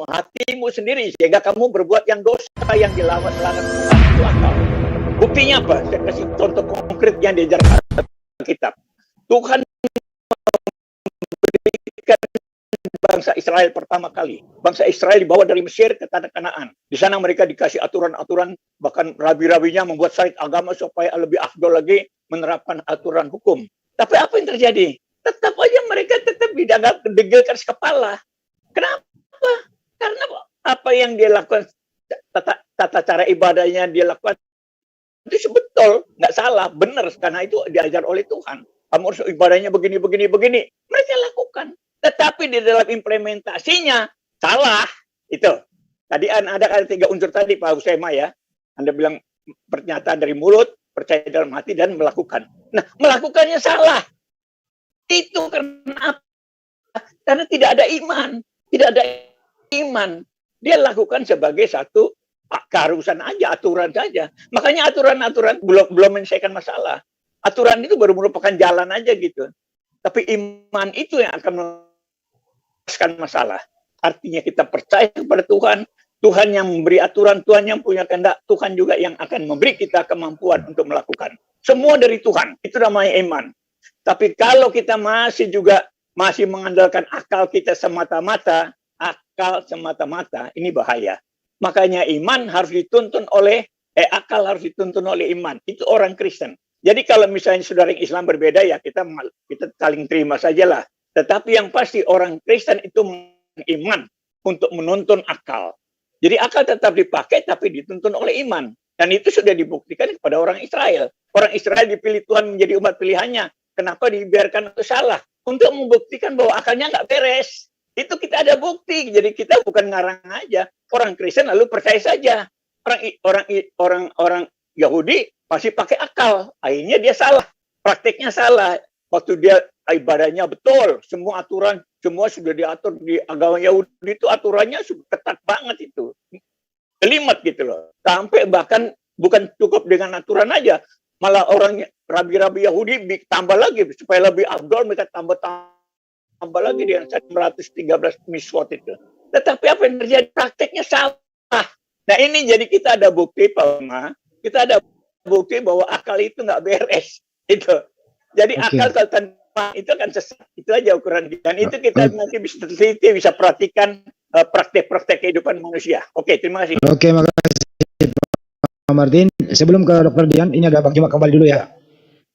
hatimu sendiri sehingga kamu berbuat yang dosa yang dilarang Tuhan itu akal. Buktinya apa? Saya kasih contoh konkret yang diajarkan kitab. Tuhan memberikan bangsa Israel pertama kali. Bangsa Israel dibawa dari Mesir ke tanah Kanaan. Di sana mereka dikasih aturan-aturan, bahkan rabi-rabinya membuat syariat agama supaya lebih afdol lagi menerapkan aturan hukum. Tapi apa yang terjadi? Tetap aja mereka tetap dianggap degil keras kepala. Kenapa? Karena apa yang dia lakukan, tata cara ibadahnya dia lakukan itu betul, nggak salah, benar, karena itu diajar oleh Tuhan. Kamu harus ibadahnya begini. Mereka lakukan. Tetapi di dalam implementasinya salah. Itu. Tadi ada 3 unsur tadi Pak Husema ya. Anda bilang pernyataan dari mulut, percaya dalam hati, dan melakukan. Nah, melakukannya salah. Itu karena apa? Karena tidak ada iman. Tidak ada iman. Dia lakukan sebagai satu keharusan aja, aturan saja. Makanya aturan-aturan belum menyelesaikan masalah. Aturan itu baru merupakan jalan aja gitu. Tapi iman itu yang akan menyelesaikan masalah. Artinya kita percaya kepada Tuhan. Tuhan yang memberi aturan, Tuhan yang punya kehendak, Tuhan juga yang akan memberi kita kemampuan untuk melakukan. Semua dari Tuhan. Itu namanya iman. Tapi kalau kita masih mengandalkan akal kita semata-mata, ini bahaya. Makanya iman harus dituntun oleh akal harus dituntun oleh iman. Itu orang Kristen. Jadi kalau misalnya saudara yang Islam berbeda ya kita saling terima sajalah. Tetapi yang pasti orang Kristen itu iman untuk menuntun akal. Jadi akal tetap dipakai tapi dituntun oleh iman. Dan itu sudah dibuktikan kepada orang Israel. Orang Israel dipilih Tuhan menjadi umat pilihannya. Kenapa dibiarkan itu salah? Untuk membuktikan bahwa akalnya nggak beres. Itu kita ada bukti. Jadi kita bukan ngarang aja. Orang Kristen lalu percaya saja. Orang Yahudi masih pakai akal. Akhirnya dia salah. Prakteknya salah. Waktu dia ibadahnya betul. Semua aturan, semua sudah diatur di agama Yahudi itu aturannya sudah ketat banget itu. Kelimat gitu loh. Sampai bahkan bukan cukup dengan aturan aja. Malah orang rabi-rabi Yahudi tambah lagi. Supaya lebih afdol mereka tambah lagi dengan 113 miswot itu. Tetapi apa yang terjadi? Prakteknya salah. Nah ini jadi kita ada bukti, Pak Uma. Kita ada bukti bahwa akal itu nggak beres. Itu. Jadi akal kalau tanpa itu akan sesat. Itu aja ukuran. Dan itu kita nanti bisa teliti, bisa perhatikan praktek-praktek kehidupan manusia. Oke, terima kasih. Oke, makasih Pak Martin. Sebelum ke Dr. Dian, ini ada Bang Juma kembali dulu ya.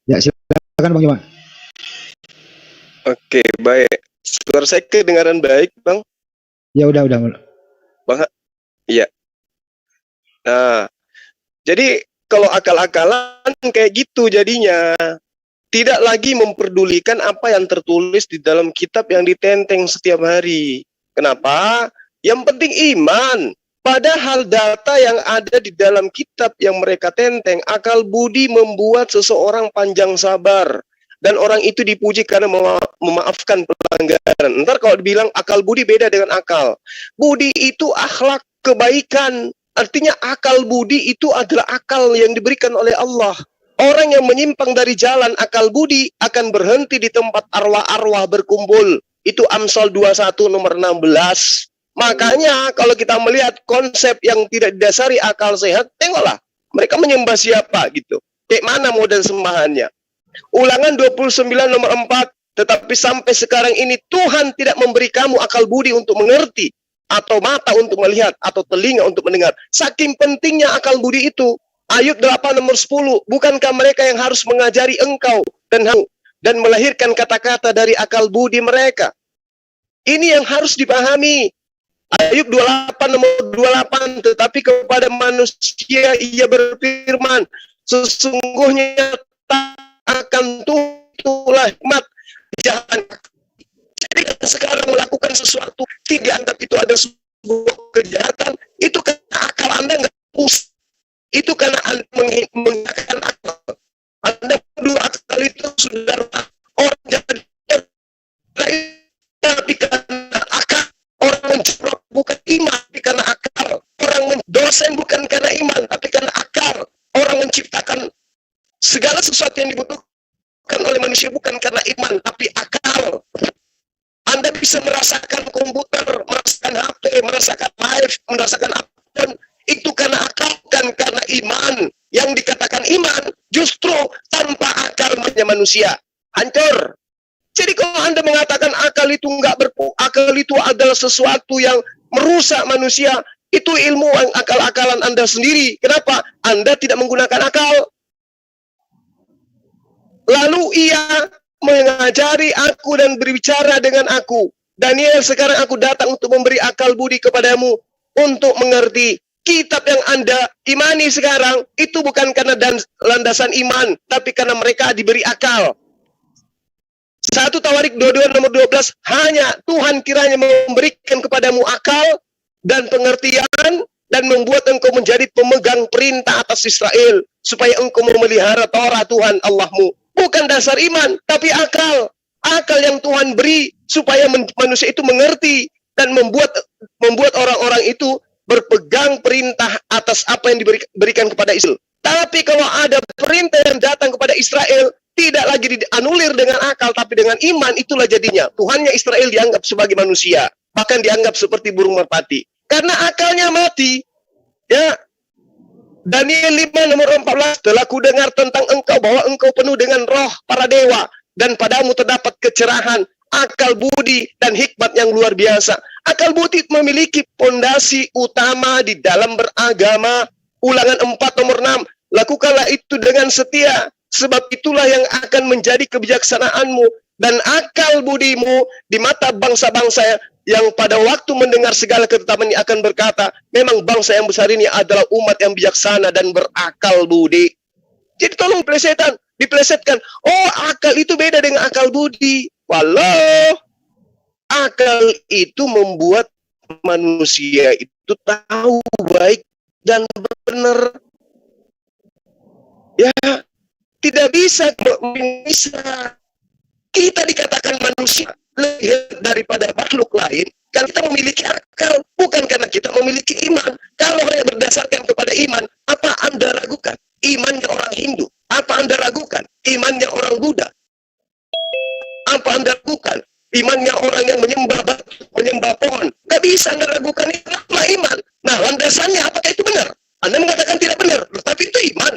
Ya, silakan Bang Juma. Oke, baik. Suara saya kedengaran baik, Bang? Ya, udah. Bang, iya. Nah, jadi kalau akal-akalan kayak gitu jadinya. Tidak lagi memperdulikan apa yang tertulis di dalam kitab yang ditenteng setiap hari. Kenapa? Yang penting iman. Padahal data yang ada di dalam kitab yang mereka tenteng, akal budi membuat seseorang panjang sabar. Dan orang itu dipuji karena memaafkan pelanggaran. Ntar kalau dibilang akal budi beda dengan akal. Budi itu akhlak kebaikan. Artinya akal budi itu adalah akal yang diberikan oleh Allah. Orang yang menyimpang dari jalan akal budi akan berhenti di tempat arwah-arwah berkumpul. Itu Amsal 21 nomor 16. Makanya kalau kita melihat konsep yang tidak didasari akal sehat, tengoklah. Mereka menyembah siapa gitu. Kayak mana model sembahannya. Ulangan 29 nomor 4. Tetapi sampai sekarang ini Tuhan tidak memberi kamu akal budi untuk mengerti. Atau mata untuk melihat. Atau telinga untuk mendengar. Saking pentingnya akal budi itu. Ayub 8 nomor 10, bukankah mereka yang harus mengajari engkau dan melahirkan kata-kata dari akal budi mereka? Ini yang harus dipahami. Ayub 28 nomor 28, tetapi kepada manusia ia berfirman, sesungguhnya tak akan tulah hikmat jalan. Jadi sekarang melakukan sesuatu, tidak anggap itu ada sebuah kejahatan, itu karena akal Anda nggak pusing. Itu karena Anda menggunakan akal. Anda dulu akal itu saudara orang jadi tapi karena akal orang menjorok bukan iman tapi karena akal. Orang mendosen bukan karena iman tapi karena akal. Orang menciptakan segala sesuatu yang dibutuhkan oleh manusia bukan karena iman tapi akal. Anda bisa merasakan komputer, merasakan HP, merasakan life, merasakan apapun, itu karena akal, kan karena iman. Yang dikatakan iman, justru tanpa akalnya manusia hancur. Jadi kalau Anda mengatakan akal itu akal itu adalah sesuatu yang merusak manusia, itu ilmu akal-akalan Anda sendiri. Kenapa? Anda tidak menggunakan akal. Lalu ia mengajari aku dan berbicara dengan aku. Daniel, sekarang aku datang untuk memberi akal budi kepadamu untuk mengerti. Kitab yang Anda imani sekarang itu bukan karena landasan iman, tapi karena mereka diberi akal. 1 Tawarik 22 nomor 12, hanya Tuhan kiranya memberikan kepadamu akal dan pengertian dan membuat engkau menjadi pemegang perintah atas Israel, supaya engkau memelihara Torah Tuhan Allahmu. Bukan dasar iman, tapi akal. Akal yang Tuhan beri supaya manusia itu mengerti dan membuat orang-orang itu berpegang perintah atas apa yang diberikan kepada Israel. Tapi kalau ada perintah yang datang kepada Israel, tidak lagi dianulir dengan akal, tapi dengan iman, itulah jadinya. Tuhannya Israel dianggap sebagai manusia, bahkan dianggap seperti burung merpati. Karena akalnya mati. Ya, Daniel 5 nomor 14, telah kudengar tentang engkau bahwa engkau penuh dengan roh para dewa, dan padamu terdapat kecerahan, akal budi, dan hikmat yang luar biasa. Akal budi memiliki pondasi utama di dalam beragama. Ulangan 4 nomor 6, lakukanlah itu dengan setia, sebab itulah yang akan menjadi kebijaksanaanmu dan akal budimu di mata bangsa-bangsa yang pada waktu mendengar segala ketetapan ini akan berkata, memang bangsa yang besar ini adalah umat yang bijaksana dan berakal budi. Jadi tolong dipelesetkan. Oh, akal itu beda dengan akal budi. Walau akal itu membuat manusia itu tahu baik dan benar. Ya, tidak bisa kita dikatakan manusia lebih daripada makhluk lain karena kita memiliki akal, bukan karena kita memiliki iman. Kalau hanya berdasarkan kepada iman, apa Anda ragukan imannya orang Hindu? Apa Anda ragukan imannya orang Buddha? Apa Anda ragukan imannya orang yang menyembah pohon? Gak bisa Anda ragukan itulah iman. Nah, landasannya apakah itu benar? Anda mengatakan tidak benar, tapi itu iman.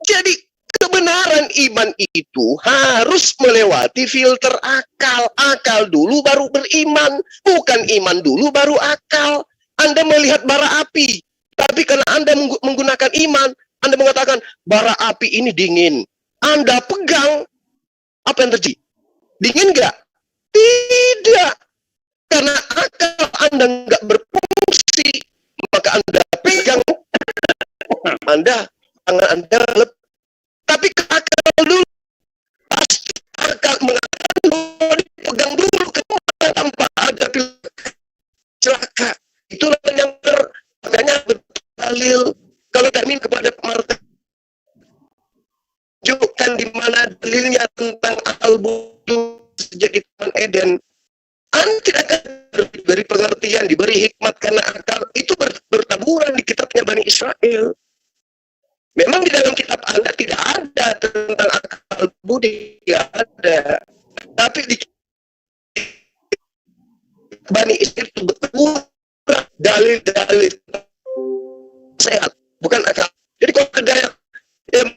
Jadi kebenaran iman itu harus melewati filter akal. Akal dulu baru beriman, bukan iman dulu baru akal. Anda melihat bara api, tapi karena Anda menggunakan iman, Anda mengatakan bara api ini dingin. Anda pegang, apa yang terjadi? Dingin nggak? Tidak. Karena akal Anda nggak berfungsi, maka Anda pegang, tangan Anda lepas. Tapi akal dulu, pasti akal mengatakan dipegang dulu tanpa ada celaka. Itulah yang makanya berdalil. Kalau kami kepada Marta, tunjukkan di mana dalilnya tentang akal butuh sejak di Taman Eden. Anda tidak akan diberi pengertian, diberi hikmat karena akal itu bertaburan di kitabnya Bani Israel. Memang di dalam kitab Anda tidak ada tentang akal budi, tidak ada. Tapi di Bani Israel itu betul dalil-dalil sehat, bukan akal. Jadi kalau ada yang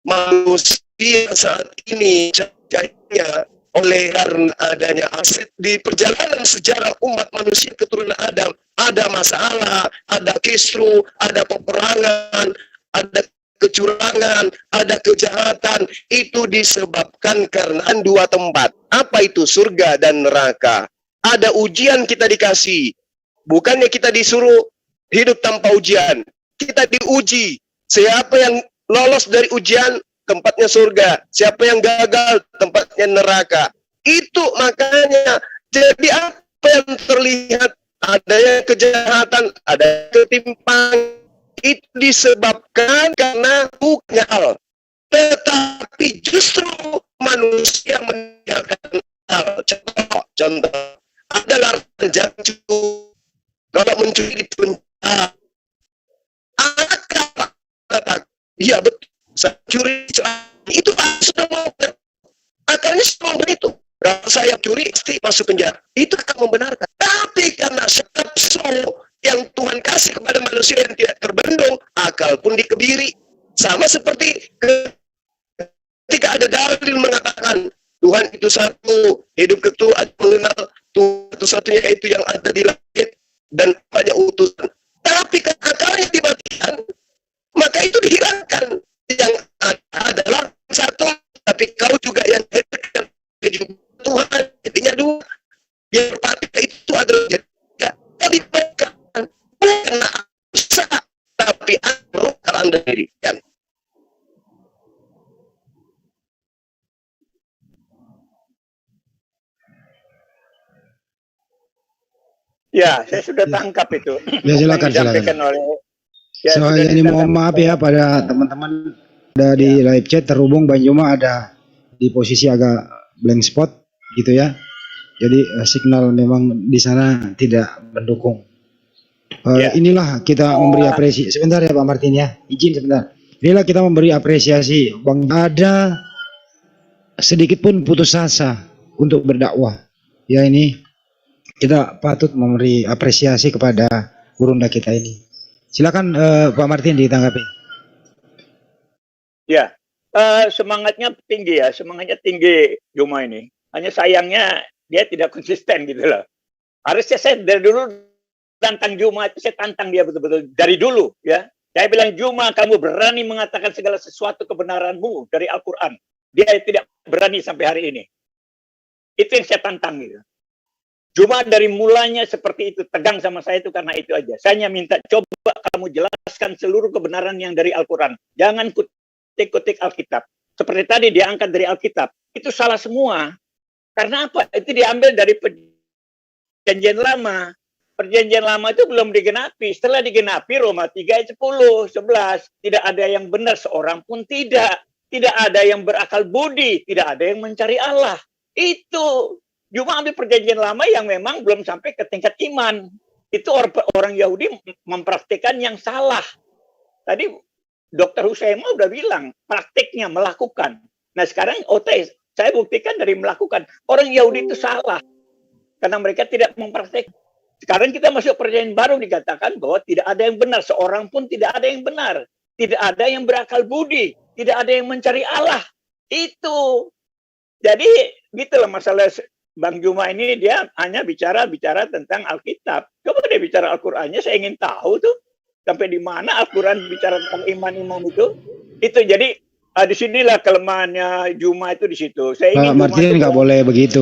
manusia saat ini jadinya oleh karena adanya aset di perjalanan sejarah umat manusia keturunan Adam, ada masalah, ada kisru, ada peperangan, ada kecurangan, ada kejahatan. Itu disebabkan karena dua tempat. Apa itu? Surga dan neraka. Ada ujian kita dikasih. Bukannya kita disuruh hidup tanpa ujian. Kita diuji. Siapa yang lolos dari ujian, tempatnya surga. Siapa yang gagal, tempatnya neraka. Itu makanya. Jadi apa yang terlihat, adanya kejahatan, ada ketimpangan, itu disebabkan karena bukannya hal. Tetapi justru manusia meninggalkan hal. Contoh, adalah penjaju. Kalau mencuri di penjara, akal kata, iya betul, saya curi itu sudah mau, akalnya sudah begitu. Kalau saya curi, pasti masuk penjara. Itu akan membenarkan. Tapi karena setiap yang Tuhan kasih kepada manusia yang tidak terbendung, akal pun dikebiri. Sama seperti ketika ada dalil mengatakan Tuhan itu satu, hidup ketua mengenal Tuhan itu satunya, itu yang ada di langit dan banyak utusan. Tapi karena akalnya dimatikan, maka itu dihilangkan. Yang ada adalah satu, tapi kau juga yang dekat dengan Tuhan, intinya dua. Yang pertama itu adalah jadi bukan usaha, tapi kalau Anda dirikan. Ya, saya sudah tangkap itu. Ya, silakan, Disampaikan silakan. oleh ya, Soalnya sudah ini mohon ditangkap. maaf ya pada teman-teman ada di live chat terhubung Bang Juma ada di posisi agak blank spot gitu ya. Jadi signal memang di sana tidak mendukung. Ya. Inilah kita memberi apresiasi. Sebentar ya Pak Martin ya, izin sebentar. Inilah kita memberi apresiasi. Bang, ada sedikit pun putus asa untuk berdakwah. Ya, ini kita patut memberi apresiasi kepada gurunda kita ini. Silakan Pak Martin ditanggapi. Ya, semangatnya tinggi ya, semangatnya tinggi Juma ini. Hanya sayangnya dia tidak konsisten gitu loh. Harusnya saya dari dulu tantang Juma itu, saya tantang dia betul-betul dari dulu ya. Saya bilang, Juma, kamu berani mengatakan segala sesuatu kebenaranmu dari Al-Quran. Dia tidak berani sampai hari ini. Itu yang saya tantang gitu. Cuma dari mulanya seperti itu, tegang sama saya itu karena itu aja. Saya hanya minta, coba kamu jelaskan seluruh kebenaran yang dari Al-Quran. Jangan kutik-kutik Alkitab. Seperti tadi dia angkat dari Alkitab. Itu salah semua. Karena apa? Itu diambil dari perjanjian lama. Perjanjian lama itu belum digenapi. Setelah digenapi, Roma 3 ayat 10, 11. Tidak ada yang benar, seorang pun tidak. Tidak ada yang berakal budi. Tidak ada yang mencari Allah. Itu. Cuma ambil perjanjian lama yang memang belum sampai ke tingkat iman. Itu orang Yahudi mempraktikkan yang salah. Tadi Dr. Husaima udah bilang, praktiknya melakukan. Nah sekarang saya buktikan dari melakukan. Orang Yahudi itu salah. Karena mereka tidak mempraktikkan. Sekarang kita masuk perjanjian baru dikatakan bahwa tidak ada yang benar. Seorang pun tidak ada yang benar. Tidak ada yang berakal budi. Tidak ada yang mencari Allah. Itu. Jadi gitulah masalah Bang Juma ini, dia hanya bicara tentang Alkitab. Coba dia bicara Al-Qur'annya, saya ingin tahu tuh sampai di mana Al-Qur'an bicara tentang iman-iman itu. Itu jadi disinilah kelemahannya Juma itu di situ. Saya ingin Martin nggak boleh begitu.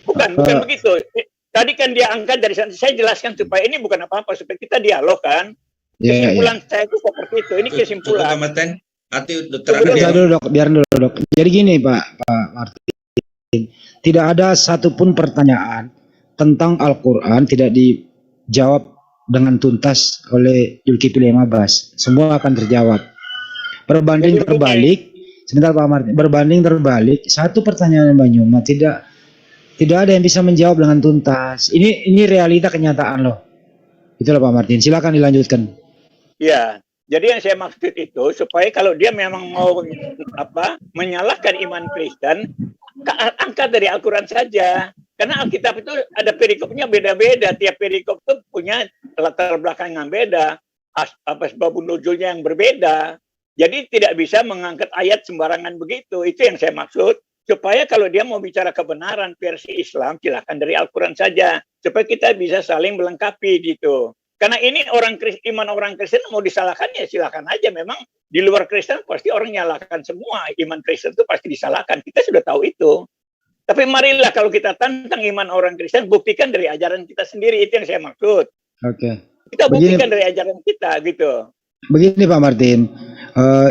Bukan begitu. Tadi kan dia angkat dari sana. Saya jelaskan supaya ini bukan apa-apa, supaya kita dialog kan. Kesimpulan saya itu seperti itu. Ini kesimpulan. Biar dulu dok, biar dulu dok. Jadi gini Pak Martin. Tidak ada satupun pertanyaan tentang Al-Quran tidak dijawab dengan tuntas oleh Zulkifli Mabas. Semua akan terjawab. Berbanding terbalik, sebentar Pak Martin. Berbanding terbalik, satu pertanyaan Bang Juma tidak ada yang bisa menjawab dengan tuntas. Ini realita kenyataan loh. Itulah Pak Martin. Silakan dilanjutkan. Ya. Jadi yang saya maksud itu supaya kalau dia memang mau menyalahkan iman Kristen, angkat dari Al-Quran saja. Karena Alkitab itu ada perikopnya beda-beda. Tiap perikop itu punya latar belakang yang beda, sebab nuzulnya yang berbeda. Jadi tidak bisa mengangkat ayat sembarangan begitu. Itu yang saya maksud. Supaya kalau dia mau bicara kebenaran versi Islam, silakan dari Al-Quran saja. Supaya kita bisa saling melengkapi gitu. Karena ini iman orang Kristen mau disalahkan ya silakan aja. Memang di luar Kristen pasti orang nyalahkan semua. Iman Kristen itu pasti disalahkan. Kita sudah tahu itu. Tapi marilah kalau kita tantang iman orang Kristen, buktikan dari ajaran kita sendiri. Itu yang saya maksud. Oke. Kita buktikan dari ajaran kita gitu. Begini Pak Martin,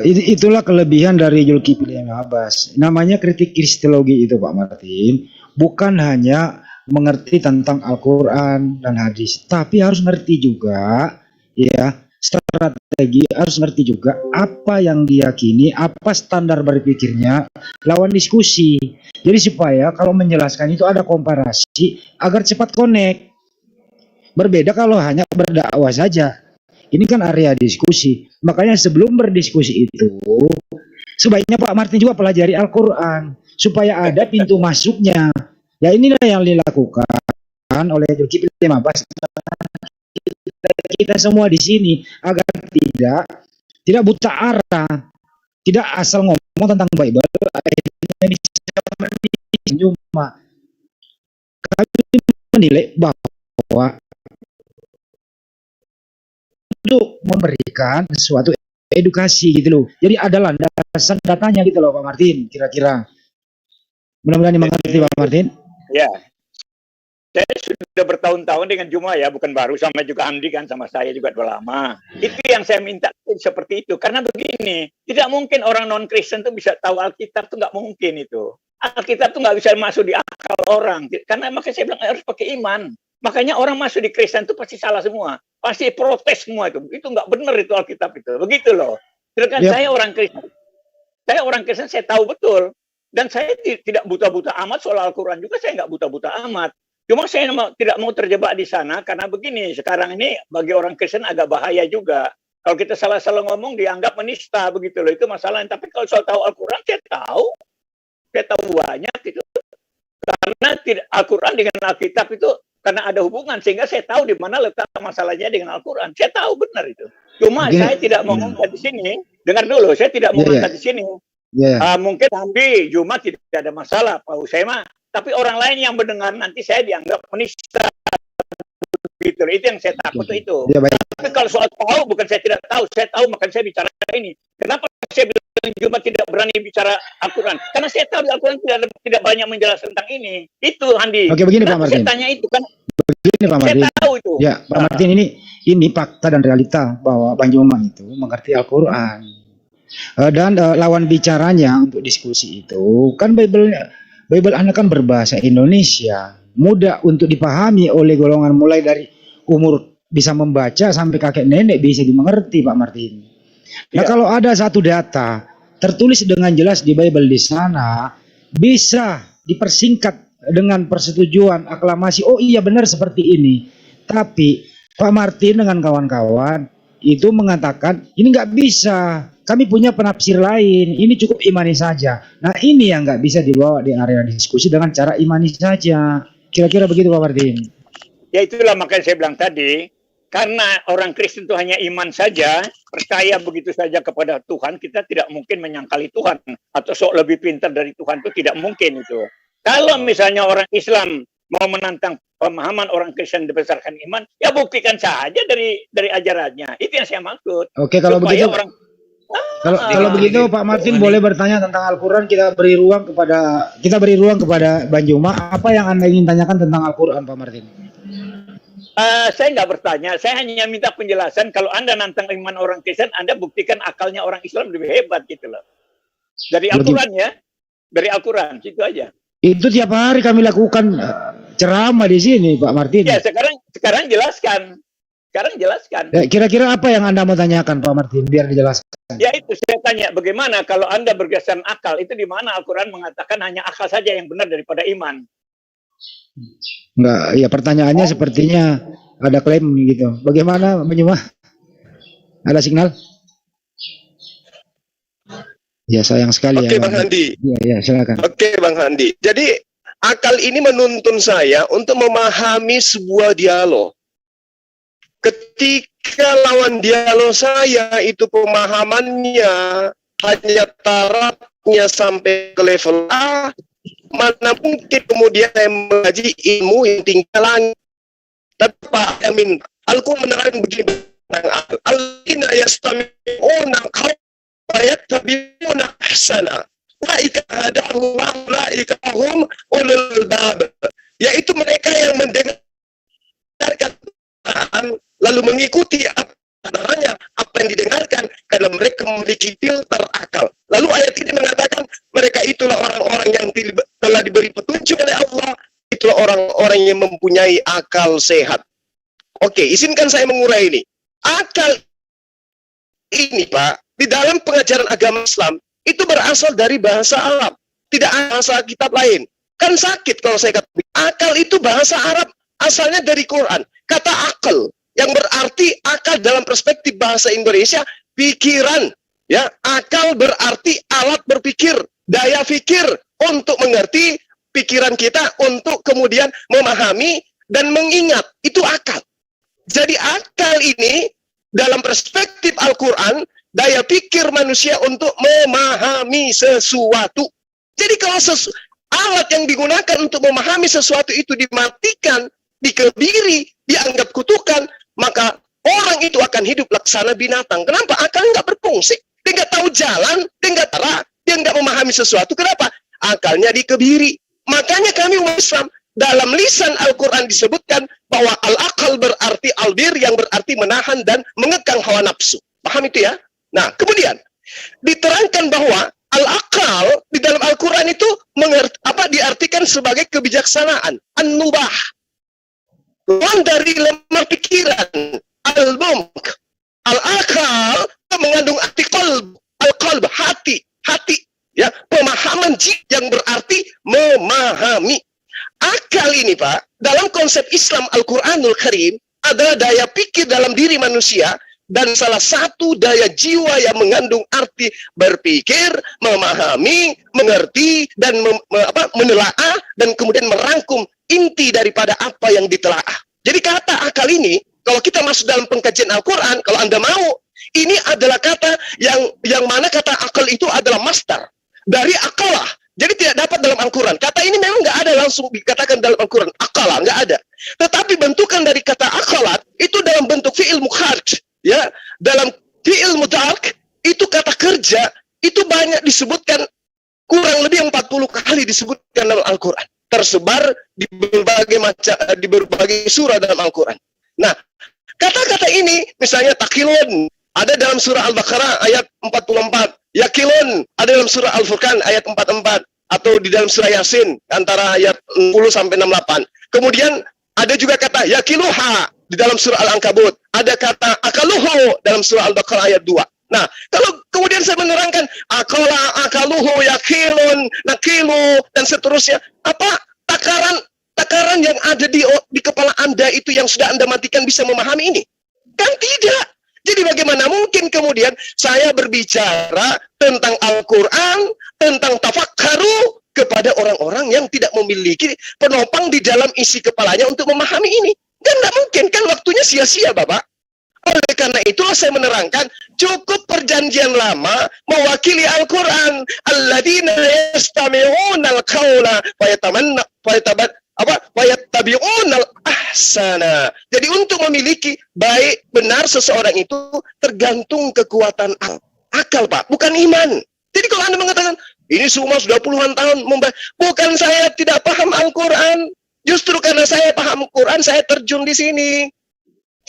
itulah kelebihan dari Zulkifli Mabas. Namanya kritik kristologi itu Pak Martin. Bukan hanya mengerti tentang Al-Quran dan hadis, tapi harus ngerti juga ya strategi, harus ngerti juga apa yang diyakini, apa standar berpikirnya, lawan diskusi. Jadi supaya kalau menjelaskan itu ada komparasi agar cepat connect. Berbeda kalau hanya berdakwah saja. Ini kan area diskusi. Makanya sebelum berdiskusi itu sebaiknya Pak Martin juga pelajari Al-Quran supaya ada pintu masuknya. Ya inilah yang dilakukan oleh Zulkifli Mabas kita semua di sini agar tidak buta arah, tidak asal ngomong tentang Bible akhirnya bisa menilai. Cuma kami menilai bahwa untuk memberikan suatu edukasi gitu loh. Jadi ada landasan datanya gitu loh Pak Martin, kira-kira. Mudah-mudahan dimengerti Pak Martin. Ya, saya sudah bertahun-tahun dengan Juma ya, bukan baru, sama juga Andi kan, sama saya juga udah lama. Itu yang saya minta seperti itu, karena begini, tidak mungkin orang non-Kristen tuh bisa tahu Alkitab tuh nggak mungkin itu. Alkitab tuh nggak bisa masuk di akal orang, karena makanya saya bilang harus pakai iman. Makanya orang masuk di Kristen tuh pasti salah semua, pasti protes semua itu nggak benar itu Alkitab itu, begitu loh. Sedangkan Yep. saya orang Kristen, saya tahu betul. Dan saya tidak buta-buta amat soal Al-Quran juga, saya nggak buta-buta amat. Cuma saya tidak mau terjebak di sana, karena begini, sekarang ini bagi orang Kristen agak bahaya juga. Kalau kita salah-salah ngomong, dianggap menista, begitu loh, itu masalahnya. Tapi kalau soal tahu Al-Quran, saya tahu banyak gitu. Karena Al-Quran dengan Alkitab itu, karena ada hubungan, sehingga saya tahu di mana letak masalahnya dengan Al-Quran. Saya tahu benar itu. Cuma saya tidak mau ngangkat di sini, dengar dulu, saya tidak mau ngangkat di sini. Mungkin Andi, Juma tidak ada masalah, Pak Usaima. Tapi orang lain yang mendengar nanti saya dianggap menista. Gitu. Itu yang saya takut itu. Tapi kalau soal tahu, bukan saya tidak tahu. Saya tahu, makanya saya bicara ini. Kenapa saya bilang Juma tidak berani bicara Al-Quran? Karena saya tahu di Al-Quran tidak banyak menjelaskan tentang ini. Itu, Andi. Oke, begini Pak Martin. Saya tanya itu kan. Begini Pak Martin. Saya tahu itu. Ya, Pak Martin, ini fakta dan realita bahwa Bang Juma itu mengerti Al-Quran. Dan lawan bicaranya untuk diskusi itu kan Bible Anda kan berbahasa Indonesia, mudah untuk dipahami oleh golongan mulai dari umur bisa membaca sampai kakek nenek bisa dimengerti Pak Martin. Nah, kalau ada satu data tertulis dengan jelas di Bible di sana, bisa dipersingkat dengan persetujuan aklamasi. Oh iya benar seperti ini. Tapi Pak Martin dengan kawan-kawan itu mengatakan ini nggak bisa. Kami punya penafsir lain, ini cukup imani saja. Nah ini yang nggak bisa dibawa di area diskusi dengan cara imani saja. Kira-kira begitu Pak Martin. Ya itulah makanya saya bilang tadi, karena orang Kristen itu hanya iman saja, percaya begitu saja kepada Tuhan, kita tidak mungkin menyangkali Tuhan. Atau sok lebih pintar dari Tuhan itu tidak mungkin itu. Kalau misalnya orang Islam mau menantang pemahaman orang Kristen berdasarkan iman, ya buktikan saja dari ajarannya. Itu yang saya maksud. Oke, kalau begitu kalau begitu Pak Martin boleh bertanya tentang Al-Quran. Kita beri ruang kepada Bang Juma. Apa yang Anda ingin tanyakan tentang Al-Quran Pak Martin? Saya nggak bertanya, saya hanya minta penjelasan. Kalau Anda nantang iman orang Kristen, Anda buktikan akalnya orang Islam lebih hebat gitu loh. Dari Al-Quran ya, dari Al-Quran, situ aja. Itu tiap hari kami lakukan ceramah di sini Pak Martin. Ya sekarang jelaskan. Ya, kira-kira apa yang Anda mau tanyakan Pak Martin biar dijelaskan? Ya itu saya tanya, bagaimana kalau Anda berdasarkan akal, itu di mana Al-Quran mengatakan hanya akal saja yang benar daripada iman? Enggak, ya pertanyaannya sepertinya ada klaim gitu. Bagaimana Menyuma? Ada signal? Ya sayang sekali. Oke, Bang Handi. Ya silakan. Oke Bang Handi. Jadi akal ini menuntun saya untuk memahami sebuah dialog. Ketika lawan dialog saya itu pemahamannya hanya tarafnya sampai ke level A, mana mungkin kemudian saya mengaji ilmu yang tinggi langit. Tapi Pak Amin, Al-Quran menerangkan begini, Al-Qina yastami'una yattabi'una ahsana. Ulaika hadahumullah, ulaika hum ulul albab. Yaitu mereka yang mendengarkan lalu mengikuti apa yang didengarkan karena mereka memiliki filter akal. Lalu ayat ini mengatakan mereka itulah orang-orang yang telah diberi petunjuk oleh Allah, itulah orang-orang yang mempunyai akal sehat. Oke, izinkan saya mengurai ini. Akal ini Pak, di dalam pengajaran agama Islam itu berasal dari bahasa Arab, tidak bahasa kitab lain. Kan sakit kalau saya katakan akal itu bahasa Arab, asalnya dari Quran. Kata akal yang berarti akal dalam perspektif bahasa Indonesia pikiran, ya. Akal berarti alat berpikir, daya pikir, untuk mengerti, pikiran kita untuk kemudian memahami dan mengingat. Itu akal. Jadi akal ini dalam perspektif Al-Quran, daya pikir manusia untuk memahami sesuatu. Jadi kalau alat yang digunakan untuk memahami sesuatu itu dimatikan, dikebiri, dianggap kutukan, maka orang itu akan hidup laksana binatang. Kenapa? Akalnya nggak berfungsi. Dia nggak tahu jalan, dia nggak arah, dia nggak memahami sesuatu. Kenapa? Akalnya dikebiri. Makanya kami umat Islam, dalam lisan Al-Quran disebutkan bahwa al-akal berarti albir, yang berarti menahan dan mengekang hawa nafsu. Paham itu ya? Nah, kemudian diterangkan bahwa al-akal di dalam Al-Quran itu diartikan sebagai kebijaksanaan, an-nubah. Keluar dari lemah pikiran, al-mumk. Al-akal mengandung arti qalb, al-qalb, hati, ya, pemahaman yang berarti memahami. Akal ini, Pak, dalam konsep Islam Al-Quranul Karim adalah daya pikir dalam diri manusia dan salah satu daya jiwa yang mengandung arti berpikir, memahami, mengerti, dan menelaah, dan kemudian merangkum inti daripada apa yang ditelaah. Jadi kata akal ini, kalau kita masuk dalam pengkajian Al-Quran, kalau Anda mau, ini adalah kata yang mana kata akal itu adalah masdar dari akalah. Jadi tidak dapat dalam Al-Quran. Kata ini memang nggak ada langsung dikatakan dalam Al-Quran. Akalah, nggak ada. Tetapi bentukan dari kata akalat, itu dalam bentuk fi'il mukharj. Ya, dalam fi'il mudhak, itu kata kerja, itu banyak disebutkan, kurang lebih 40 kali disebutkan dalam Al-Quran. Tersebar di berbagai surah dalam Al-Quran. Nah, kata-kata ini, misalnya takilun, ada dalam surah Al-Baqarah ayat 44. Yakilun, ada dalam surah Al-Furqan ayat 44. Atau di dalam surah Yasin, antara ayat 10 sampai 68. Kemudian, ada juga kata yakiluha di dalam surah Al-Ankabut. Ada kata akaluhu dalam surah Al-Baqarah ayat 2. Nah, kalau kemudian saya menerangkan akala, akaluhu, yakilun, nakilu, dan seterusnya, apa takaran yang ada di kepala Anda itu yang sudah Anda matikan bisa memahami ini? Kan tidak. Jadi bagaimana mungkin kemudian saya berbicara tentang Al-Quran, tentang tafakkaru kepada orang-orang yang tidak memiliki penopang di dalam isi kepalanya untuk memahami ini? Kan tidak mungkin, kan waktunya sia-sia, Bapak. Oleh karena itulah saya menerangkan, cukup perjanjian lama mewakili Al-Quran. Alladzina yastami'una al-qawla wayattabi'una al-ahsana. Jadi untuk memiliki baik benar seseorang itu tergantung kekuatan akal, Pak, bukan iman. Jadi kalau Anda mengatakan, ini semua sudah puluhan tahun bukan saya tidak paham Al-Quran. Justru karena saya paham Quran, saya terjun di sini.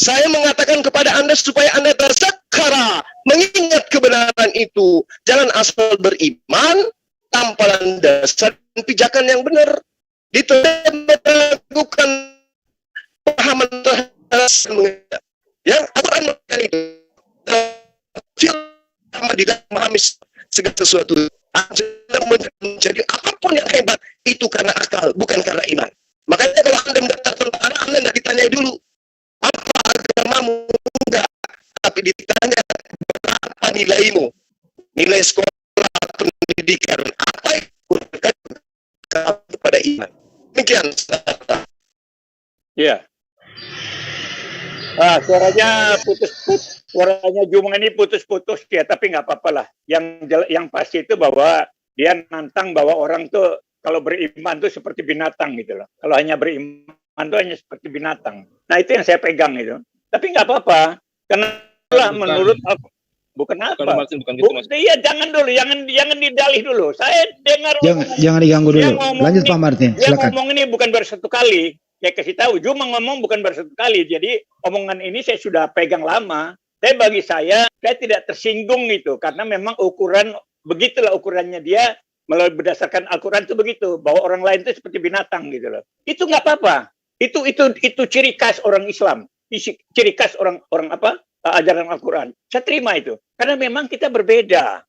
Saya mengatakan kepada Anda supaya Anda tersakkara, mengingat kebenaran itu. Jangan asal beriman tanpa landasan pijakan yang benar. Ditentukan pahaman terhadap ya, Al-Quran itu tidak memahami segala sesuatu. Menjadi apapun yang hebat itu karena akal, bukan karena iman. Makanya kalau Anda mendaftar tentara, Anda nggak ditanya dulu apa agamamu, enggak, tapi ditanya berapa nilaimu, nilai sekolah, pendidikan, apa yang berkaitan kepada iman. Demikian. Iya. Suaranya putus-putus, suaranya Jumang ini putus-putus ya, tapi nggak apa-apa lah. Yang pasti itu bahwa dia nantang bahwa orang tuh kalau beriman tuh seperti binatang gitu loh. Kalau hanya beriman tuh hanya seperti binatang. Nah itu yang saya pegang itu. Tapi nggak apa-apa, karena menurut aku bukan apa. Bukan gitu, Mas. Iya, jangan dulu, jangan didalih dulu. Saya dengar jangan diganggu dulu. Lanjut Pak Martin, dia silakan. ngomong ini bukan baru satu kali. Saya kasih tahu, Jumang ngomong bukan baru satu kali. Jadi omongan ini saya sudah pegang lama. Tapi bagi saya tidak tersinggung itu, karena memang begitulah ukurannya dia. Melalui berdasarkan Al-Quran itu begitu, bahwa orang lain itu seperti binatang gitu loh. Itu nggak apa-apa. Itu ciri khas orang Islam, ciri khas orang ajaran Al-Quran. Saya terima itu, karena memang kita berbeda.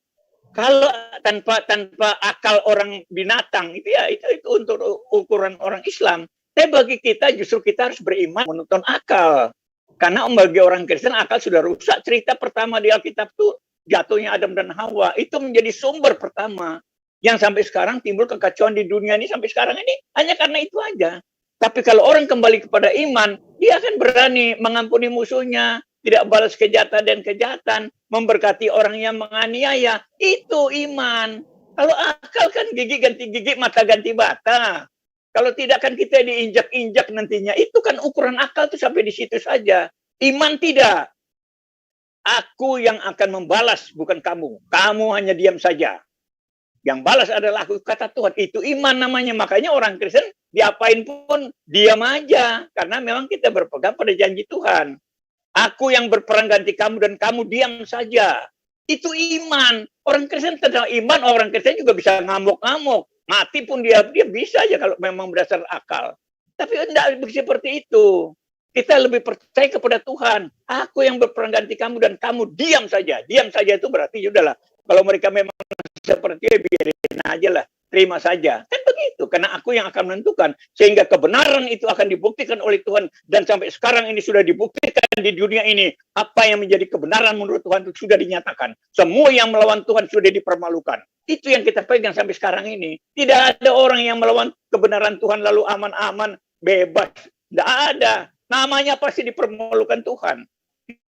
Kalau tanpa akal orang binatang itu ya itu untuk ukuran orang Islam. Tapi bagi kita justru kita harus beriman menuntun akal. Karena bagi orang Kristen akal sudah rusak. Cerita pertama di Alkitab itu jatuhnya Adam dan Hawa itu menjadi sumber pertama. yang sampai sekarang timbul kekacauan di dunia ini sampai sekarang ini hanya karena itu aja. Tapi kalau orang kembali kepada iman, dia akan berani mengampuni musuhnya, tidak balas kejahatan dan kejahatan, memberkati orang yang menganiaya. Itu iman. Kalau akal kan gigi ganti gigi, mata ganti mata. Kalau tidak kan kita diinjak-injak nantinya. Itu kan ukuran akal tuh sampai di situ saja. Iman tidak. Aku yang akan membalas, bukan kamu. Kamu hanya diam saja. Yang balas adalah aku, kata Tuhan. Itu iman namanya. Makanya orang Kristen diapain pun diam aja. Karena memang kita berpegang pada janji Tuhan. Aku yang berperang ganti kamu dan kamu diam saja. Itu iman. Orang Kristen tentang iman, orang Kristen juga bisa ngamuk-ngamuk. Mati pun dia bisa aja kalau memang berdasar akal. Tapi tidak seperti itu. Kita lebih percaya kepada Tuhan. Aku yang berperang ganti kamu dan kamu diam saja. Diam saja itu berarti sudahlah. Kalau mereka memang seperti itu, biarin aja lah. Terima saja. Kan begitu. Karena aku yang akan menentukan. Sehingga kebenaran itu akan dibuktikan oleh Tuhan. Dan sampai sekarang ini sudah dibuktikan di dunia ini. Apa yang menjadi kebenaran menurut Tuhan itu sudah dinyatakan. Semua yang melawan Tuhan sudah dipermalukan. Itu yang kita pegang sampai sekarang ini. Tidak ada orang yang melawan kebenaran Tuhan lalu aman-aman, bebas. Tidak ada. Namanya pasti dipermalukan Tuhan.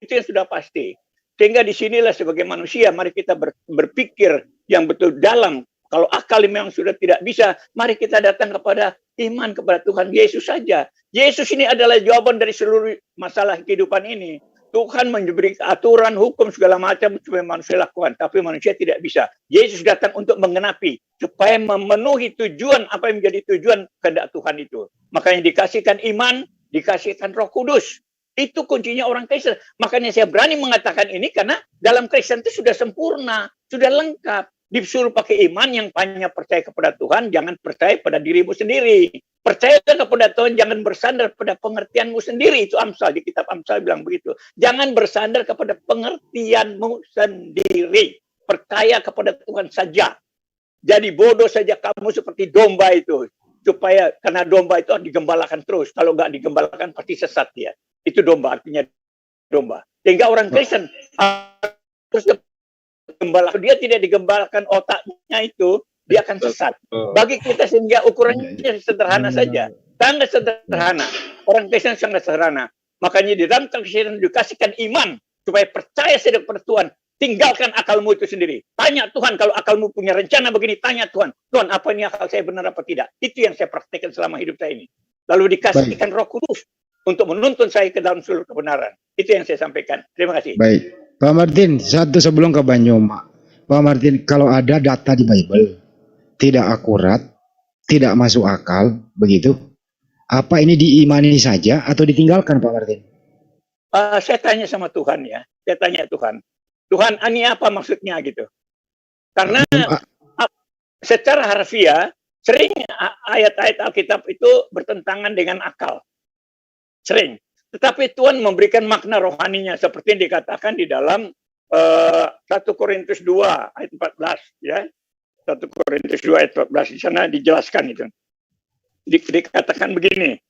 Itu yang sudah pasti. Sehingga disinilah sebagai manusia, mari kita berpikir yang betul dalam. Kalau akal memang sudah tidak bisa, mari kita datang kepada iman kepada Tuhan Yesus saja. Yesus ini adalah jawaban dari seluruh masalah kehidupan ini. Tuhan memberi aturan, hukum, segala macam supaya manusia lakukan. Tapi manusia tidak bisa. Yesus datang untuk menggenapi. Supaya memenuhi tujuan, apa yang menjadi tujuan kehendak Tuhan itu. Makanya dikasihkan iman, dikasihkan Roh Kudus. Itu kuncinya orang Kristen. Makanya saya berani mengatakan ini karena dalam Kristen itu sudah sempurna, sudah lengkap. Disuruh pakai iman yang hanya percaya kepada Tuhan, jangan percaya pada dirimu sendiri. Percayalah kepada Tuhan, jangan bersandar pada pengertianmu sendiri. Itu Amsal, di kitab Amsal bilang begitu. Jangan bersandar kepada pengertianmu sendiri. Percaya kepada Tuhan saja. Jadi bodoh saja kamu seperti domba itu. Supaya karena domba itu digembalakan terus. Kalau nggak digembalakan pasti sesat dia. Itu domba, artinya domba. Sehingga orang Kristen harus digembalakan. Dia tidak digembalakan otaknya itu, dia akan sesat. Bagi kita sehingga ukurannya sederhana saja. Sangat sederhana. Orang Kristen sangat sederhana. Makanya di dalam Kristen dikasihkan iman. Supaya percaya saja kepada Tuhan. Tinggalkan akalmu itu sendiri. Tanya Tuhan, kalau akalmu punya rencana begini, tanya Tuhan. Tuhan, apa ini akal saya benar apa tidak? Itu yang saya praktekkan selama hidup saya ini. Lalu dikasihkan Roh Kudus untuk menuntun saya ke dalam seluruh kebenaran. Itu yang saya sampaikan. Terima kasih. Baik. Pak Martin, satu sebelum ke Banyoma. Pak Martin, kalau ada data di Bible tidak akurat, tidak masuk akal, begitu, apa ini diimani saja atau ditinggalkan, Pak Martin? Saya tanya sama Tuhan ya. Saya tanya Tuhan. Tuhan, ini apa maksudnya gitu? Karena secara harfiah, sering ayat-ayat Alkitab itu bertentangan dengan akal. Sering. Tetapi Tuhan memberikan makna rohaninya seperti yang dikatakan di dalam 1 Korintus 2 ayat 14 ya. 1 Korintus 2 ayat 14 di sana dijelaskan itu. Dikatakan begini.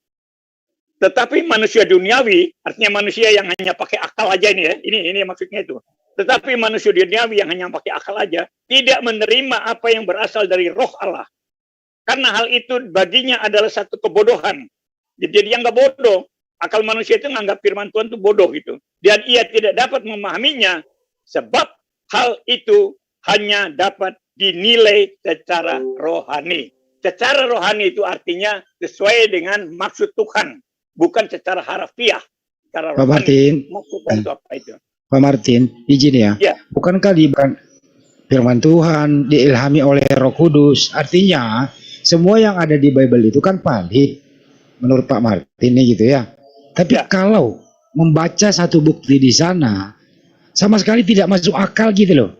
Tetapi manusia duniawi, artinya manusia yang hanya pakai akal aja ini ya. Ini maksudnya itu. Tetapi manusia duniawi yang hanya pakai akal aja tidak menerima apa yang berasal dari Roh Allah. Karena hal itu baginya adalah satu kebodohan. Jadi dia nggak bodoh. Akal manusia itu menganggap firman Tuhan itu bodoh gitu. Dan ia tidak dapat memahaminya sebab hal itu hanya dapat dinilai secara rohani. Secara rohani itu artinya sesuai dengan maksud Tuhan, bukan secara harfiah. Secara Pak Martin, maksudnya itu apa itu? Pak Martin, izin ya. Bukankah bukan firman Tuhan diilhami oleh Roh Kudus? Artinya semua yang ada di Bible itu kan valid menurut Pak Martin ini gitu ya. Tapi kalau membaca satu bukti di sana sama sekali tidak masuk akal gitu loh.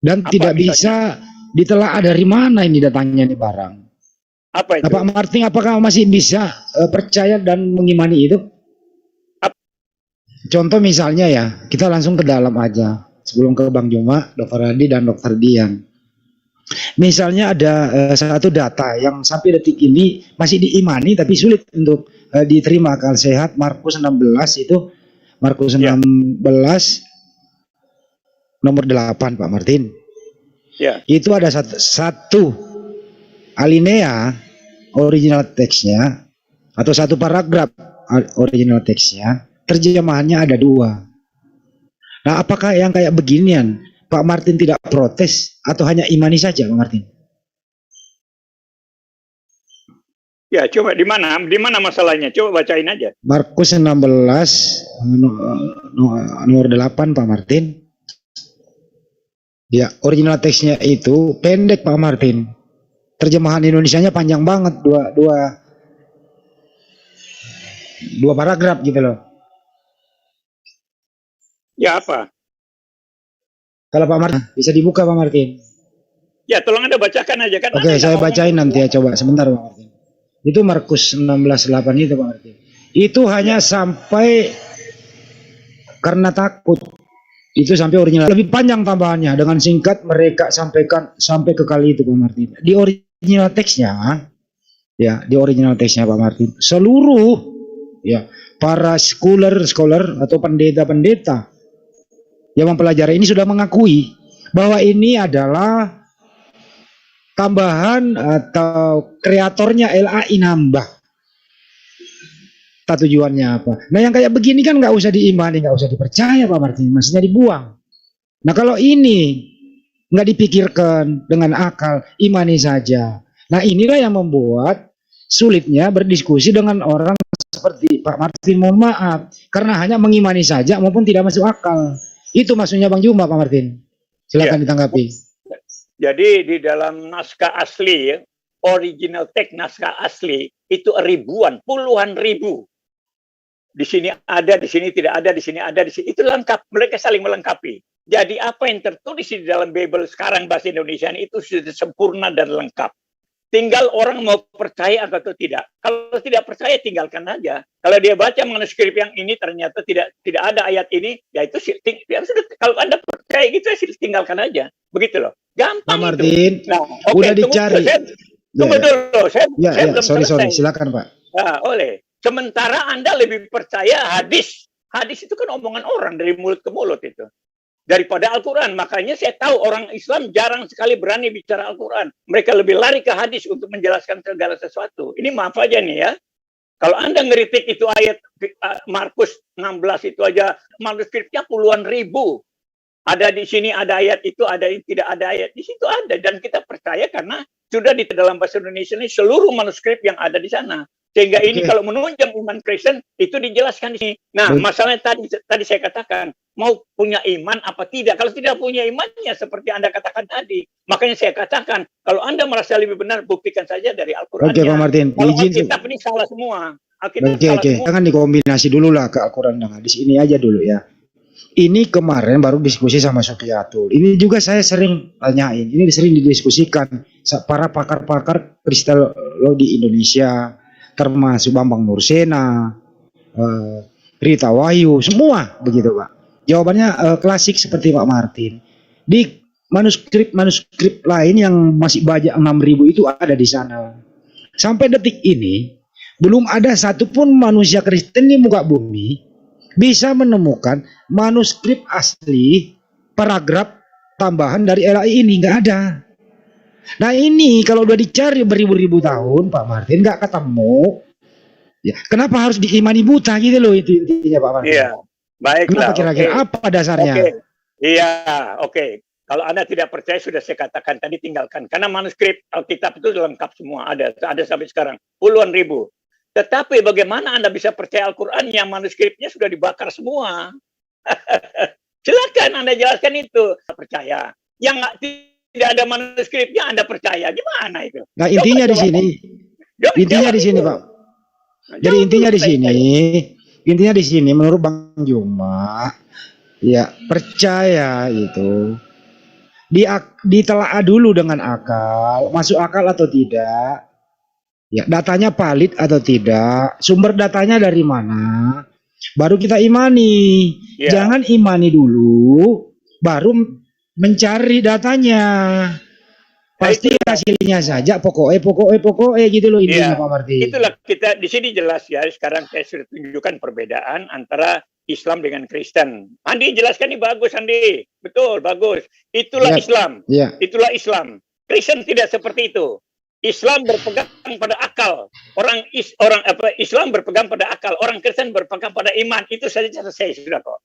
Dan apa tidak bisa ditelaah dari mana ini datangnya nih barang. Apa itu? Pak Martin, apakah masih bisa percaya dan mengimani itu? Contoh misalnya ya, kita langsung ke dalam aja. Sebelum ke Bang Joma, Dr. Adi dan Dr. Dian. Misalnya ada satu data yang sampai detik ini masih diimani tapi sulit untuk diterima akal sehat. Markus 16 itu, Markus 16 nomor 8 Pak Martin. Ya. itu ada satu alinea original teksnya atau satu paragraf original teksnya, terjemahannya ada dua. Nah, apakah yang kayak beginian Pak Martin tidak protes atau hanya imani saja, Pak Martin? Ya, coba di mana masalahnya? Coba bacain aja. Markus 16 nomor 8, Pak Martin. Ya, original teksnya itu pendek, Pak Martin. Terjemahan Indonesianya panjang banget, dua paragraf gitu loh. Ya, apa? Kalau Pak Martin bisa dibuka, Pak Martin. Ya, tolong Anda bacakan aja kan. Oke, saya bacain nanti ya, coba sebentar, Pak Martin. Itu Markus 16:8 itu, Pak Martin. Itu hanya sampai karena takut. Itu sampai original. Lebih panjang tambahannya, dengan singkat mereka sampaikan sampai ke kali itu, Pak Martin. Di original teksnya, ya, di original teksnya, Pak Martin, seluruh ya para scholar atau pendeta-pendeta yang mempelajari ini sudah mengakui bahwa ini adalah tambahan atau kreatornya LAI nambah. Tak tujuannya apa? Nah, yang kayak begini kan nggak usah diimani, nggak usah dipercaya, Pak Martin. Maksudnya dibuang. Nah, kalau ini nggak dipikirkan dengan akal, imani saja. Nah, inilah yang membuat sulitnya berdiskusi dengan orang seperti Pak Martin. Mohon maaf, karena hanya mengimani saja maupun tidak masuk akal. Itu maksudnya Bang Juma, Pak Martin. Silakan ditanggapi. Jadi di dalam naskah asli, original teks naskah asli itu ribuan, puluhan ribu. Di sini ada, di sini tidak ada, di sini ada, di sini itu lengkap. Mereka saling melengkapi. Jadi apa yang tertulis di dalam Bible sekarang bahasa Indonesia itu sudah sempurna dan lengkap. Tinggal orang mau percaya atau tidak. Kalau tidak percaya tinggalkan aja. Kalau dia baca manuskrip yang ini ternyata tidak ada ayat ini, ya itu ya sudah. Kalau Anda percaya gitu ya tinggalkan aja. Begitu loh. Gampang Pak Martin, itu. Nah, udah dicari. Tunggu dulu. Saya belum sorry. Silakan, Pak. Nah, sementara Anda lebih percaya hadis. Hadis itu kan omongan orang dari mulut ke mulut itu. Daripada Al-Quran. Makanya saya tahu orang Islam jarang sekali berani bicara Al-Quran. Mereka lebih lari ke hadis untuk menjelaskan segala sesuatu. Ini maaf aja nih ya. Kalau Anda ngeritik itu ayat Markus 16 itu aja, manuskripnya puluhan ribu. Ada di sini ada ayat itu, ada yang tidak ada ayat. Di situ ada. Dan kita percaya karena sudah di dalam bahasa Indonesia ini seluruh manuskrip yang ada di sana. Sehingga ini kalau menunjang iman Kristen itu dijelaskan di sini. Nah, masalahnya tadi saya katakan, mau punya iman apa tidak? Kalau tidak punya imannya seperti Anda katakan tadi. Makanya saya katakan, kalau Anda merasa lebih benar, buktikan saja dari Al-Quran. Oke, Pak Martin. Kalau Alkitab ini salah semua. Oke. Jangan dikombinasi dulu lah ke Al-Quran dengan hadis ini aja dulu ya. Ini kemarin baru diskusi sama Sofiatul. Ini juga saya sering tanyain. Ini sering didiskusikan para pakar-pakar kristologi Indonesia, termasuk Bambang Nursena, Rita Wahyu, semua begitu, Pak. Jawabannya klasik seperti Pak Martin. Di manuskrip lain yang masih banyak 6.000 itu ada di sana. Sampai detik ini belum ada satupun manusia Kristen di muka bumi bisa menemukan manuskrip asli paragraf tambahan dari LAI ini, nggak ada. Nah ini kalau udah dicari beribu-ribu tahun, Pak Martin, nggak ketemu. Ya, kenapa harus diimani buta gitu loh, itu intinya Pak Martin. Iya, baiklah. Kenapa kira-kira apa dasarnya? Iya, oke. Kalau Anda tidak percaya sudah saya katakan tadi tinggalkan. Karena manuskrip Alkitab itu lengkap semua, ada sampai sekarang puluhan ribu. Tetapi bagaimana Anda bisa percaya Al-Quran yang manuskripnya sudah dibakar semua? Silakan Anda jelaskan itu. Percaya. Yang tidak ada manuskripnya Anda percaya. Gimana itu? Nah, intinya di sini. Intinya di sini, Pak. Jadi intinya di sini menurut Bang Juma, ya percaya itu ditelaah dulu dengan akal, masuk akal atau tidak. Ya, datanya valid atau tidak, sumber datanya dari mana, baru kita imani. Jangan imani dulu, baru mencari datanya. Pasti hasilnya saja pokoknya gitu loh intinya Pak Martin. Itulah kita di sini jelas ya. Sekarang saya sudah tunjukkan perbedaan antara Islam dengan Kristen. Andi jelaskan ini bagus, Andi. Betul, bagus. Itulah Ya. Islam. Ya. Itulah Islam. Kristen tidak seperti itu. Islam berpegang pada akal. Islam berpegang pada akal. Orang Kristen berpegang pada iman. Itu saja selesai sudah kok.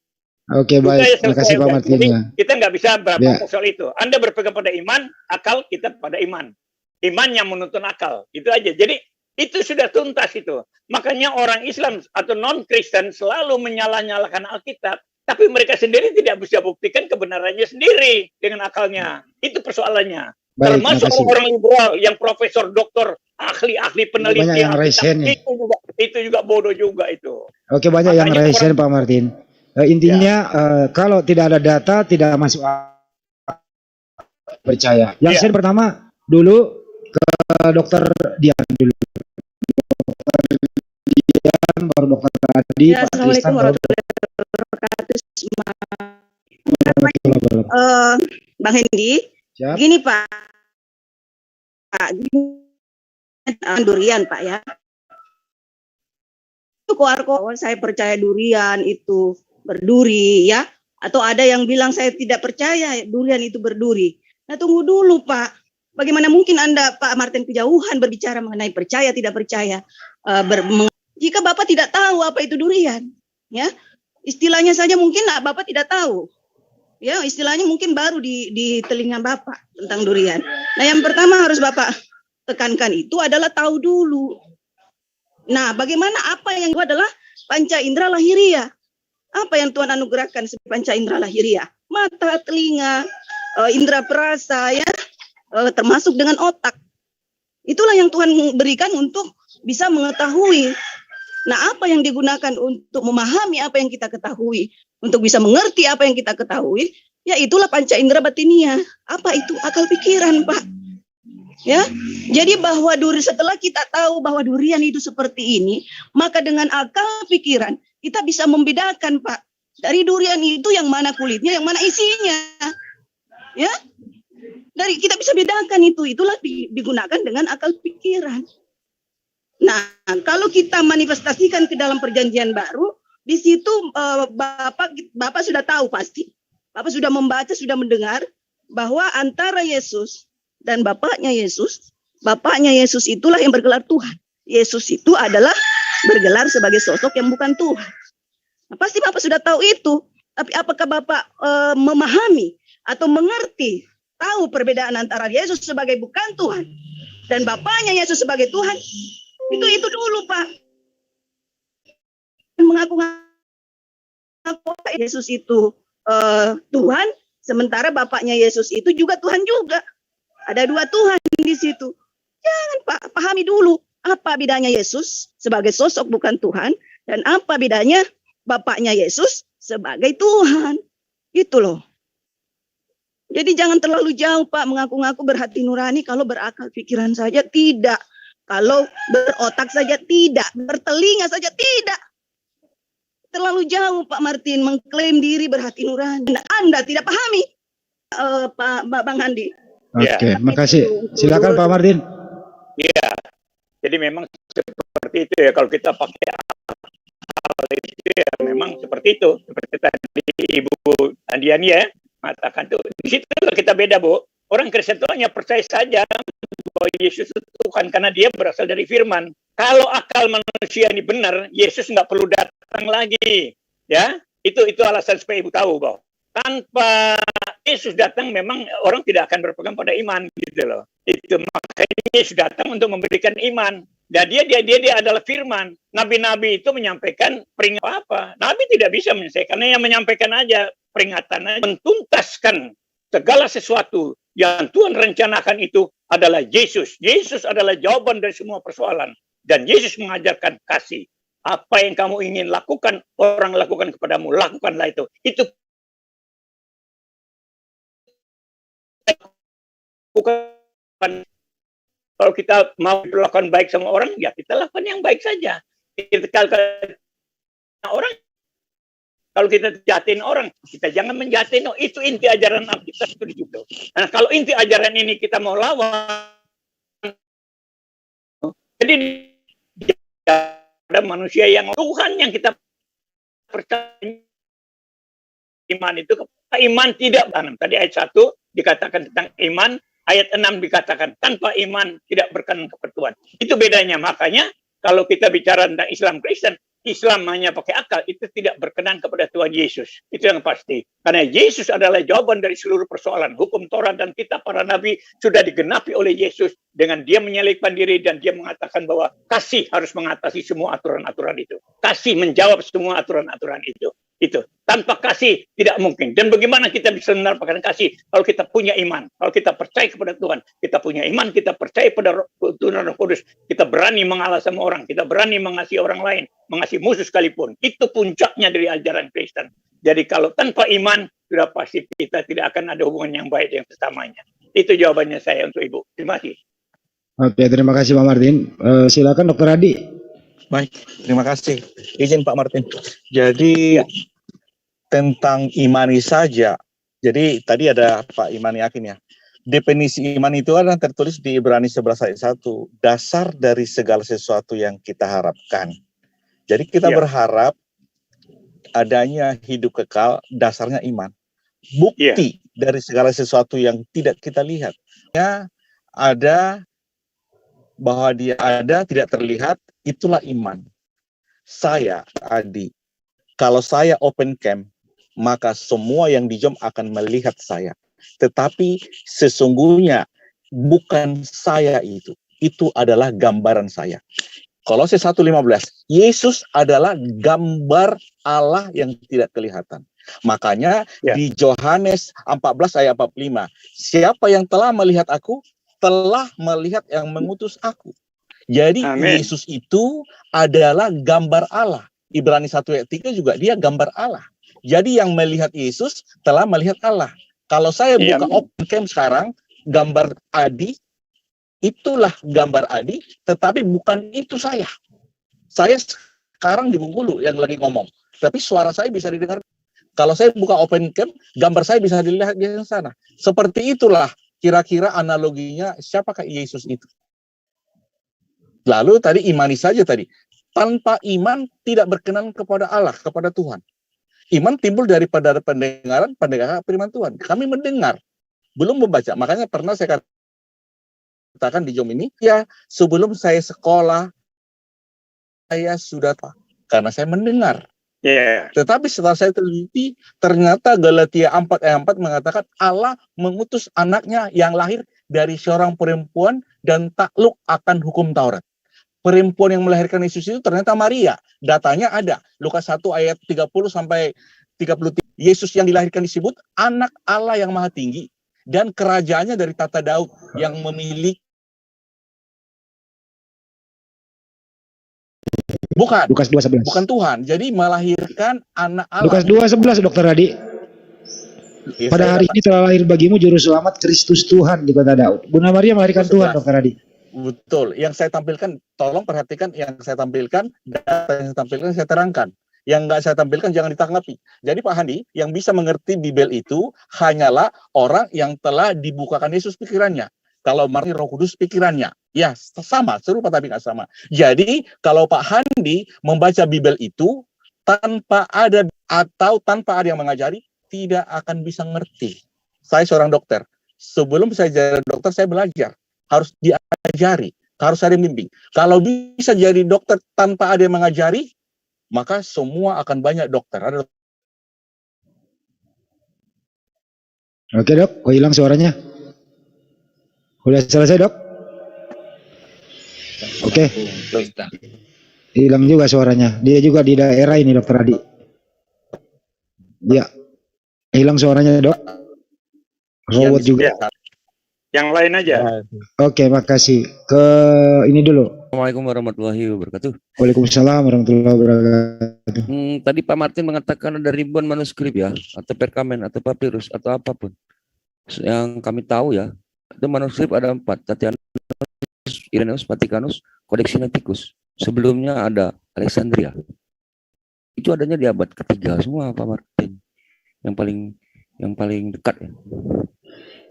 Oke, baik. Terima kasih Pak Martin. Jadi, Ya. kita nggak bisa Ya. soal itu. Anda berpegang pada iman, akal, kita pada iman. Iman yang menuntun akal. Itu aja. Jadi itu sudah tuntas itu. Makanya orang Islam atau non-Kristen selalu menyalah-nyalahkan Alkitab. Tapi mereka sendiri tidak bisa buktikan kebenarannya sendiri dengan akalnya. Itu persoalannya. Baik, Termasuk makasih. orang liberal yang profesor, doktor, ahli-ahli peneliti. Banyak yang resen nih. Itu juga bodoh juga itu. Oke, banyak yang Makanya resen Pak Martin. Intinya kalau tidak ada data tidak masuk percaya. Yang Ya. saya pertama dulu ke dokter Dian dulu. Dian, baru dokter Adi, Ya, Pak Assalamualaikum Tristan, baru warahmatullahi wabarakatuh. Bang Hendi, siap. gini Pak, durian Pak ya. Itu koar-koar, saya percaya durian itu berduri ya. Atau ada yang bilang saya tidak percaya durian itu berduri. Nah tunggu dulu Pak. Bagaimana mungkin Anda Pak Martin kejauhan berbicara mengenai percaya tidak percaya? Jika Bapak tidak tahu apa itu durian, ya istilahnya saja mungkin Bapak tidak tahu. Ya, istilahnya mungkin baru di telinga Bapak tentang durian. Nah, yang pertama harus Bapak tekankan itu adalah tahu dulu. Nah, bagaimana apa yang itu adalah panca indera lahiriah. Apa yang Tuhan anugerahkan sebagai panca indera lahiriah? Mata, telinga, indera perasa ya, termasuk dengan otak. Itulah yang Tuhan berikan untuk bisa mengetahui. Nah, apa yang digunakan untuk memahami apa yang kita ketahui, untuk bisa mengerti apa yang kita ketahui, ya itulah panca indera batinia. Apa itu? Akal pikiran, Pak. Ya, jadi bahwa setelah kita tahu bahwa durian itu seperti ini, maka dengan akal pikiran kita bisa membedakan, Pak, dari durian itu yang mana kulitnya, yang mana isinya. Ya, dari kita bisa bedakan itu. Itulah digunakan dengan akal pikiran. Nah, kalau kita manifestasikan ke dalam perjanjian baru, di situ Bapak sudah tahu pasti. Bapak sudah membaca, sudah mendengar bahwa antara Yesus dan Bapaknya Yesus itulah yang bergelar Tuhan. Yesus itu adalah bergelar sebagai sosok yang bukan Tuhan. Nah, pasti Bapak sudah tahu itu. Tapi apakah Bapak memahami atau mengerti, tahu perbedaan antara Yesus sebagai bukan Tuhan dan Bapaknya Yesus sebagai Tuhan? Itu dulu Pak. Mengaku Yesus itu Tuhan, sementara Bapaknya Yesus itu juga Tuhan juga. Ada dua Tuhan di situ. Jangan Pak, pahami dulu apa bedanya Yesus sebagai sosok bukan Tuhan dan apa bedanya Bapaknya Yesus sebagai Tuhan. Itu loh. Jadi jangan terlalu jauh Pak mengaku-ngaku berhati nurani kalau berakal pikiran saja tidak. Kalau berotak saja tidak, bertelinga saja tidak. Terlalu jauh Pak Martin mengklaim diri berhati nurani. Anda tidak pahami, Pak Bang Andi. Oke, makasih. Silakan Pak Martin. Iya. Jadi memang seperti itu ya. Kalau kita pakai hal itu ya memang seperti itu. Seperti tadi Ibu Andiani ya mengatakan tuh. Di situ kita beda Bu. Orang Kristen itu hanya percaya saja bahwa Yesus itu Tuhan karena dia berasal dari firman. Kalau akal manusia ini benar, Yesus nggak perlu datang lagi. Ya, itu alasan supaya Ibu tahu bahwa tanpa Yesus datang memang orang tidak akan berpegang pada iman gitu loh. Itu makanya Yesus datang untuk memberikan iman. Dan dia adalah firman. Nabi-nabi itu menyampaikan peringatan apa? Nabi tidak bisa menyelesaikan, karena yang menyampaikan aja peringatan, mentuntaskan segala sesuatu yang Tuhan rencanakan itu adalah Yesus. Yesus adalah jawaban dari semua persoalan. Dan Yesus mengajarkan kasih. Apa yang kamu ingin lakukan, orang lakukan kepadamu, lakukanlah itu. Itu bukan kalau kita mau melakukan baik sama orang, ya kita lakukan yang baik saja. Kalau kita jahatin orang, kita jangan menjahatin. Oh, itu inti ajaran Alkitab itu. Nah, kalau inti ajaran ini kita mau lawan, jadi ada manusia yang Tuhan yang kita percaya iman itu, iman tidak berkenan. Tadi ayat 1 dikatakan tentang iman, ayat 6 dikatakan tanpa iman tidak berkenan kepada Tuhan. Itu bedanya. Makanya kalau kita bicara tentang Islam Kristen, Islam hanya pakai akal, itu tidak berkenan kepada Tuhan Yesus. Itu yang pasti. Karena Yesus adalah jawaban dari seluruh persoalan. Hukum Taurat dan kitab para nabi sudah digenapi oleh Yesus dengan dia menyelipkan diri dan dia mengatakan bahwa kasih harus mengatasi semua aturan-aturan itu. Kasih menjawab semua aturan-aturan itu. Itu. Tanpa kasih tidak mungkin. Dan bagaimana kita bisa menerapkan kasih kalau kita punya iman, kalau kita percaya kepada Tuhan, kita punya iman, kita percaya pada Tuhan Roh Kudus, kita berani mengalah sama orang, kita berani mengasihi orang lain, mengasihi musuh sekalipun. Itu puncaknya dari ajaran Kristen. Jadi kalau tanpa iman, sudah pasti kita tidak akan ada hubungan yang baik dengan sesamanya. Itu jawabannya saya untuk Ibu. Terima kasih. Oke, terima kasih Pak Martin. Silakan Dr. Adi. Baik, terima kasih. Izin Pak Martin. Jadi tentang imani saja. Jadi tadi ada Pak Iman yakin ya. Definisi iman itu adalah tertulis di Ibrani 11 ayat 1. Dasar dari segala sesuatu yang kita harapkan. Jadi kita berharap adanya hidup kekal, dasarnya iman. Bukti dari segala sesuatu yang tidak kita lihat. Ya, ada bahwa dia ada, tidak terlihat, itulah iman. Saya, Adi, kalau saya open camp, maka semua yang di Jom akan melihat saya. Tetapi sesungguhnya bukan saya itu adalah gambaran saya. Kolose 1:15, Yesus adalah gambar Allah yang tidak kelihatan. Makanya di Yohanes 14 ayat 45, siapa yang telah melihat aku, telah melihat yang mengutus aku. Jadi Yesus itu adalah gambar Allah. Ibrani 1 ayat 3 juga dia gambar Allah. Jadi yang melihat Yesus telah melihat Allah. Kalau saya buka open camp sekarang, gambar Adi, itulah gambar Adi, tetapi bukan itu saya. Saya sekarang di Bengkulu yang lagi ngomong, tapi suara saya bisa didengar. Kalau saya buka open camp, gambar saya bisa dilihat di sana. Seperti itulah kira-kira analoginya siapakah Yesus itu. Lalu tadi imani saja tadi. Tanpa iman tidak berkenan kepada Allah, kepada Tuhan. Iman timbul daripada pendengaran firman Tuhan. Kami mendengar, belum membaca. Makanya pernah saya katakan di Jom ini, ya sebelum saya sekolah, saya sudah tahu. Karena saya mendengar. Tetapi setelah saya teliti, ternyata Galatia 4 ayat 4 mengatakan Allah mengutus anaknya yang lahir dari seorang perempuan dan takluk akan hukum Taurat. Perempuan yang melahirkan Yesus itu ternyata Maria. Datanya ada. Lukas 1 ayat 30 sampai 33. Yesus yang dilahirkan disebut anak Allah yang maha tinggi. Dan kerajaannya dari tata Daud yang memiliki. Bukan. Lukas 2:11. Bukan Tuhan. Jadi melahirkan anak Allah. Lukas 2:11 Dr. Adi. Pada hari ini telah lahir bagimu juru selamat Kristus Tuhan di kota Daud. Bunda Maria melahirkan Tuhan, Dr. Adi. Betul. Yang saya tampilkan, tolong perhatikan yang saya tampilkan, data yang saya tampilkan saya terangkan. Yang nggak saya tampilkan jangan ditanggapi. Jadi Pak Handi, yang bisa mengerti Bible itu hanyalah orang yang telah dibukakan Yesus pikirannya. Kalau Martin Roh Kudus pikirannya. Ya, sama, serupa tapi nggak sama. Jadi, kalau Pak Handi membaca Bible itu, tanpa ada yang mengajari, tidak akan bisa ngerti. Saya seorang dokter. Sebelum saya jadi dokter, saya belajar. Harus diajari, harus ada yang bimbing. Kalau bisa jadi dokter tanpa ada yang mengajari, maka semua akan banyak dokter. Oke Dok, kok hilang suaranya? Udah selesai Dok? Oke. Hilang juga suaranya. Dia juga di daerah ini Dr. Adi. Ya, hilang suaranya Dok. Robot juga. Yang lain aja. Oke, makasih. Ke ini dulu. Assalamualaikum warahmatullahi wabarakatuh. Waalaikumsalam warahmatullahi wabarakatuh. Tadi Pak Martin mengatakan ada ribuan manuskrip ya, atau perkamen, atau papirus, atau apapun. Yang kami tahu ya, itu manuskrip ada 4. Tatianus, Irenaeus, Vatikanus, Codex Sinaiticus. Sebelumnya ada Alexandria. Itu adanya di abad ketiga semua Pak Martin. Yang paling dekat ya.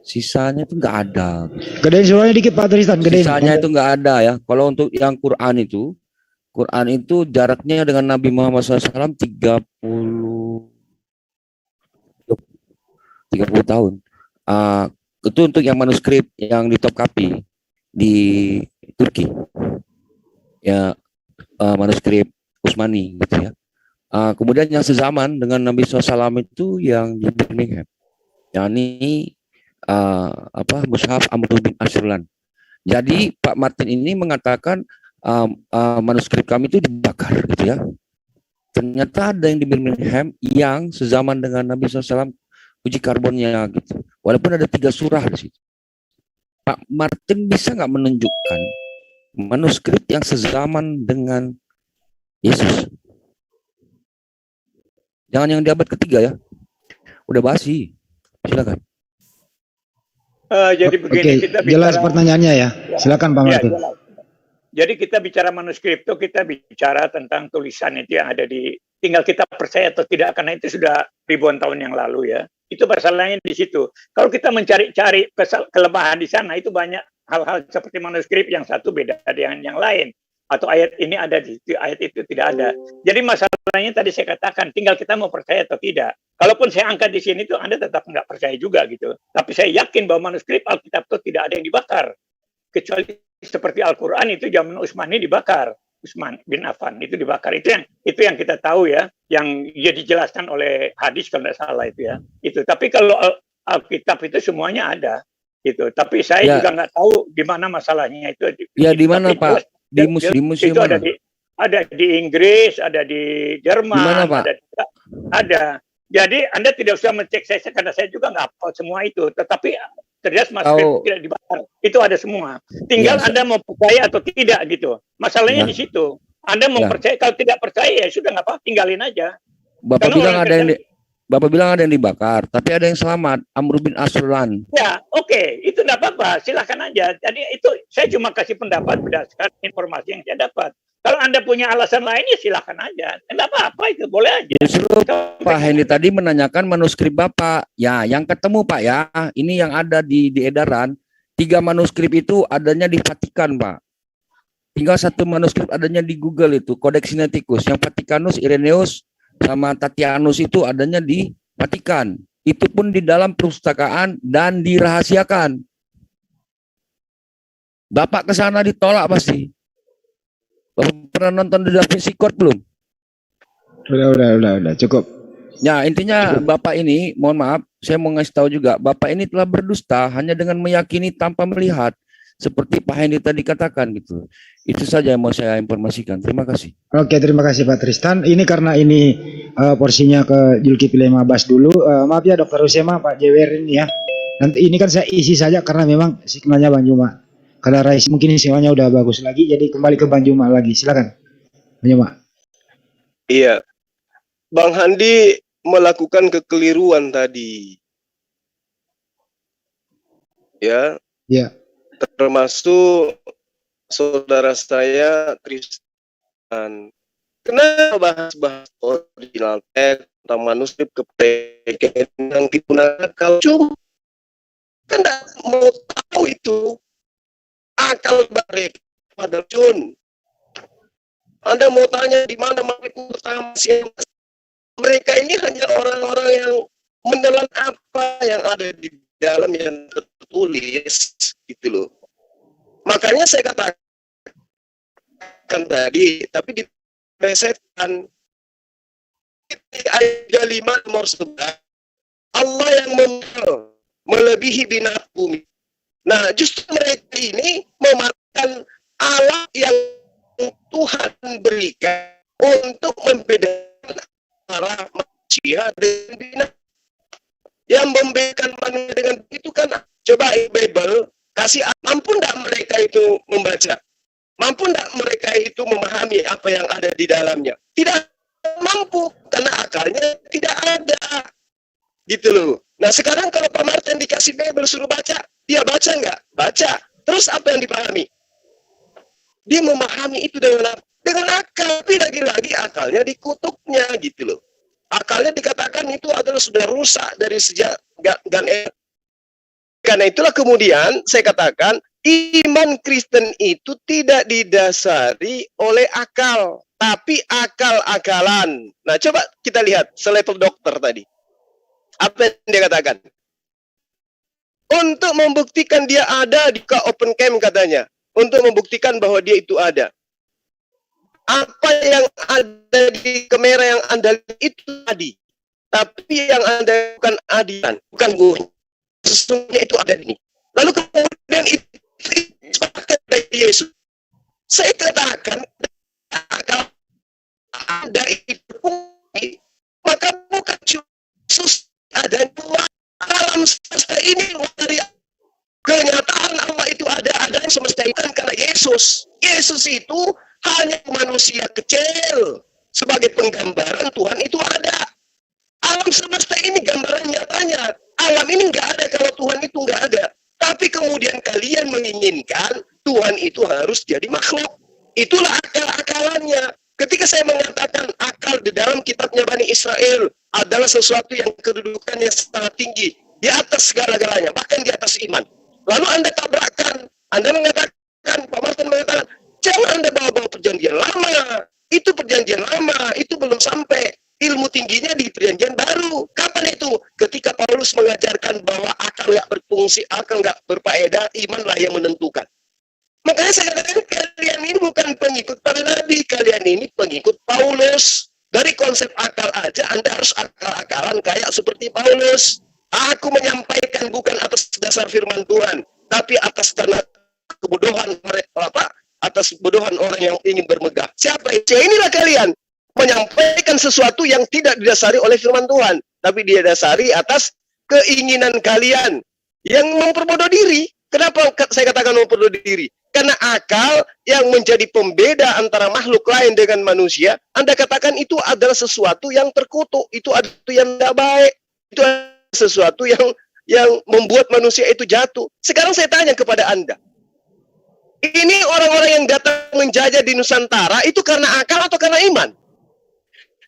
Sisanya itu nggak ada. Gedein suaranya dikit Pak Tristan. Sisanya itu nggak ada ya. Kalau untuk yang Quran itu Quran itu jaraknya dengan Nabi Muhammad SAW 30 tahun. Itu untuk yang manuskrip yang di Topkapi di Turki. Ya, manuskrip Utsmani gitu ya. Kemudian yang sezaman dengan Nabi SAW itu yang di Birmingham, yakni Mushaf Amr bin Ashrulan. Jadi Pak Martin ini mengatakan manuskrip kami itu dibakar gitu ya. Ternyata ada yang di Birmingham yang sezaman dengan Nabi SAW, uji karbonnya gitu. Walaupun ada 3 surah di situ. Pak Martin bisa nggak menunjukkan manuskrip yang sezaman dengan Yesus? Jangan yang di abad ketiga ya. Udah basi. Silakan. Jadi begini, Oke, kita jelas bicara, pertanyaannya ya. Silakan Pak ya, Martin. jelas. Jadi kita bicara manuskrip itu, kita bicara tentang tulisan itu yang ada di, tinggal kita percaya atau tidak, karena itu sudah ribuan tahun yang lalu ya. Itu masalahnya di situ. Kalau kita mencari-cari kelemahan di sana, itu banyak hal-hal seperti manuskrip yang satu beda dengan yang lain. Atau ayat ini ada di situ, ayat itu tidak ada. Jadi masalahnya tadi saya katakan, tinggal kita mau percaya atau tidak. Kalaupun saya angkat di sini, itu Anda tetap nggak percaya juga gitu. Tapi saya yakin bahwa manuskrip Alkitab itu tidak ada yang dibakar. Kecuali seperti Al-Quran itu zaman Utsmani dibakar. Utsman bin Affan itu dibakar. Itu yang kita tahu ya, yang dijelaskan oleh hadis kalau tidak salah itu ya. Itu. Tapi kalau Alkitab itu semuanya ada. Gitu. Tapi saya juga nggak tahu di mana masalahnya itu. Ya di mana Pak? Di museum itu mana? Ada di Inggris, ada di Jerman, Dimana, Pak? ada. Jadi Anda tidak usah mencek saya karena saya juga nggak hafal semua itu. Tetapi terlihat manuskrip tidak dibakar. Itu ada semua. Tinggal Ya, Anda mau percaya atau tidak gitu. Masalahnya Ya. di situ. Anda mau Ya. percaya, kalau tidak percaya ya sudah nggak apa-apa, tinggalin aja. Bapak Karena bilang orang ada yang Kristen- Bapak bilang ada yang dibakar, tapi ada yang selamat. Amr bin Ashrulan. Ya, oke, itu tidak apa-apa, silakan aja. Jadi itu saya cuma kasih pendapat berdasarkan informasi yang saya dapat. Kalau Anda punya alasan lain ya silakan aja. Tidak apa-apa, itu boleh aja. Justru Pak Hendy tadi menanyakan manuskrip Bapak. Ya, yang ketemu Pak ya, ini yang ada di edaran. 3 manuskrip itu adanya di Vatikan Pak. Tinggal 1 manuskrip adanya di Google itu, Codex Sinaiticus. Yang Vatikanus, Irenaeus, sama Tatianus itu adanya di Vatikan. Itu pun di dalam perpustakaan dan dirahasiakan. Bapak ke sana ditolak pasti. Bapak pernah nonton The Da Vinci Code belum? Udah, cukup. Ya, intinya Bapak ini, mohon maaf, saya mau ngasih tahu juga, Bapak ini telah berdusta hanya dengan meyakini tanpa melihat. Seperti Pak Hendy tadi katakan gitu. Itu saja yang mau saya informasikan. Terima kasih. Oke, terima kasih Pak Tristan. Ini karena ini porsinya ke Zulkifli Mabas dulu. Maaf ya Dr. Usema, Pak Jewer ini ya. Nanti ini kan saya isi saja karena memang signalnya Bang Juma. Kalau Rais mungkin sinyalnya udah bagus lagi, jadi kembali ke Bang Juma lagi. Silakan, Bang Juma. Iya, Bang Handi melakukan kekeliruan tadi. Ya, Ya. termasuk saudara saya Tristan. Kenapa bahas original teks tentang manuskrip kepekan yang digunakan kalau cuma kan tidak mau tahu itu akal mereka pada Jun. Anda mau tanya di mana manuskrip pertama siapa? Mereka ini hanya orang-orang yang menelan apa yang ada di dalam yang tertulis gitu loh. Makanya saya katakan tadi, tapi dipresetkan ayat 5 nomor 11, Allah yang melebihi binatang bumi. Nah, justru mereka ini memakan alat yang Tuhan berikan untuk membedakan antara manusia dengan binatang. Yang membedakan manusia dengan itu kan, coba Bible kasih, mampu enggak mereka itu membaca? Mampu enggak mereka itu memahami apa yang ada di dalamnya? Tidak mampu, karena akalnya tidak ada. Gitu loh. Nah sekarang kalau Pak Martin dikasih Bible suruh baca, dia baca enggak? Baca. Terus apa yang dipahami? Dia memahami itu dengan akal, tapi lagi-lagi akalnya dikutuknya gitu loh. Akalnya dikatakan itu adalah sudah rusak dari sejak Gan Eden. Karena itulah kemudian saya katakan iman Kristen itu tidak didasari oleh akal, tapi akal-akalan. Nah, coba kita lihat selevel dokter tadi. Apa yang dia katakan? Untuk membuktikan dia ada di open cam katanya. Untuk membuktikan bahwa dia itu ada. Apa yang ada di kamera yang Anda lihat itu tadi. Tapi yang Anda bukan adilan, bukan bukan. Sesungguhnya itu ada ini. Lalu kemudian itu dari Yesus. Saya katakan, kalau Anda itu maka bukan Yesus ada dua alam semesta ini dari kenyataan Allah itu ada yang semesta itu kan karena Yesus. Yesus itu hanya manusia kecil sebagai penggambaran Tuhan itu ada. Alam semesta ini gambaran nyatanya. Alam ini nggak ada kalau Tuhan itu nggak ada. Tapi kemudian kalian menginginkan Tuhan itu harus jadi makhluk. Itulah akal-akalannya. Ketika saya mengatakan akal di dalam kitabnya Bani Israel adalah sesuatu yang kedudukannya sangat tinggi. Di atas segala-galanya, bahkan di atas iman. Lalu Anda tabrakan. Anda mengatakan, Pak Martin mengatakan, jangan Anda bawa-bawa perjanjian lama. Itu perjanjian lama, itu belum sampai. Ilmu tingginya di perjanjian baru. Kapan itu? Ketika Paulus mengajarkan bahwa akal nggak berfungsi, akal nggak berfaedah, imanlah yang menentukan. Makanya saya katakan kalian ini bukan pengikut para nabi, kalian ini pengikut Paulus. Dari konsep akal aja Anda harus akal-akalan kayak seperti Paulus. Aku menyampaikan bukan atas dasar firman Tuhan, tapi atas karena kebodohan mereka, atas kebodohan orang yang ingin bermegah. Siapa itu? Inilah kalian. Menyampaikan sesuatu yang tidak didasari oleh firman Tuhan, tapi dia dasari atas keinginan kalian yang memperbodoh diri. Kenapa saya katakan memperbodoh diri? Karena akal yang menjadi pembeda antara makhluk lain dengan manusia, Anda katakan itu adalah sesuatu yang terkutuk, itu adalah yang tidak baik, itu adalah sesuatu yang membuat manusia itu jatuh. Sekarang saya tanya kepada Anda, ini orang-orang yang datang menjajah di Nusantara itu karena akal atau karena iman?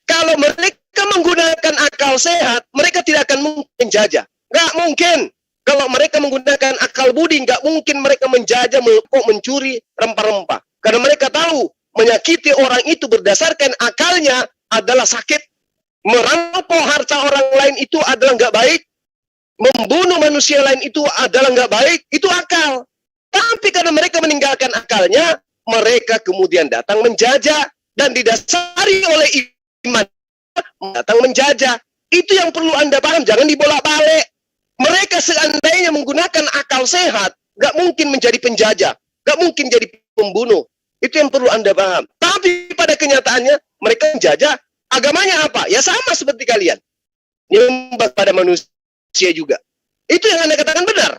Kalau mereka menggunakan akal sehat, mereka tidak akan mungkin menjajah. Nggak mungkin. Kalau mereka menggunakan akal budi, nggak mungkin mereka menjajah, mencuri rempah-rempah. Karena mereka tahu, menyakiti orang itu berdasarkan akalnya adalah sakit. Merampok harta orang lain itu adalah nggak baik. Membunuh manusia lain itu adalah nggak baik. Itu akal. Tapi karena mereka meninggalkan akalnya, mereka kemudian datang menjajah. Dan didasari oleh iman datang menjajah. Itu yang perlu Anda paham, jangan dibolak-balik. Mereka seandainya menggunakan akal sehat, gak mungkin menjadi penjajah, gak mungkin jadi pembunuh. Itu yang perlu Anda paham. Tapi pada kenyataannya mereka menjajah. Agamanya apa? Ya sama seperti kalian, nyembah pada manusia juga. Itu yang Anda katakan benar.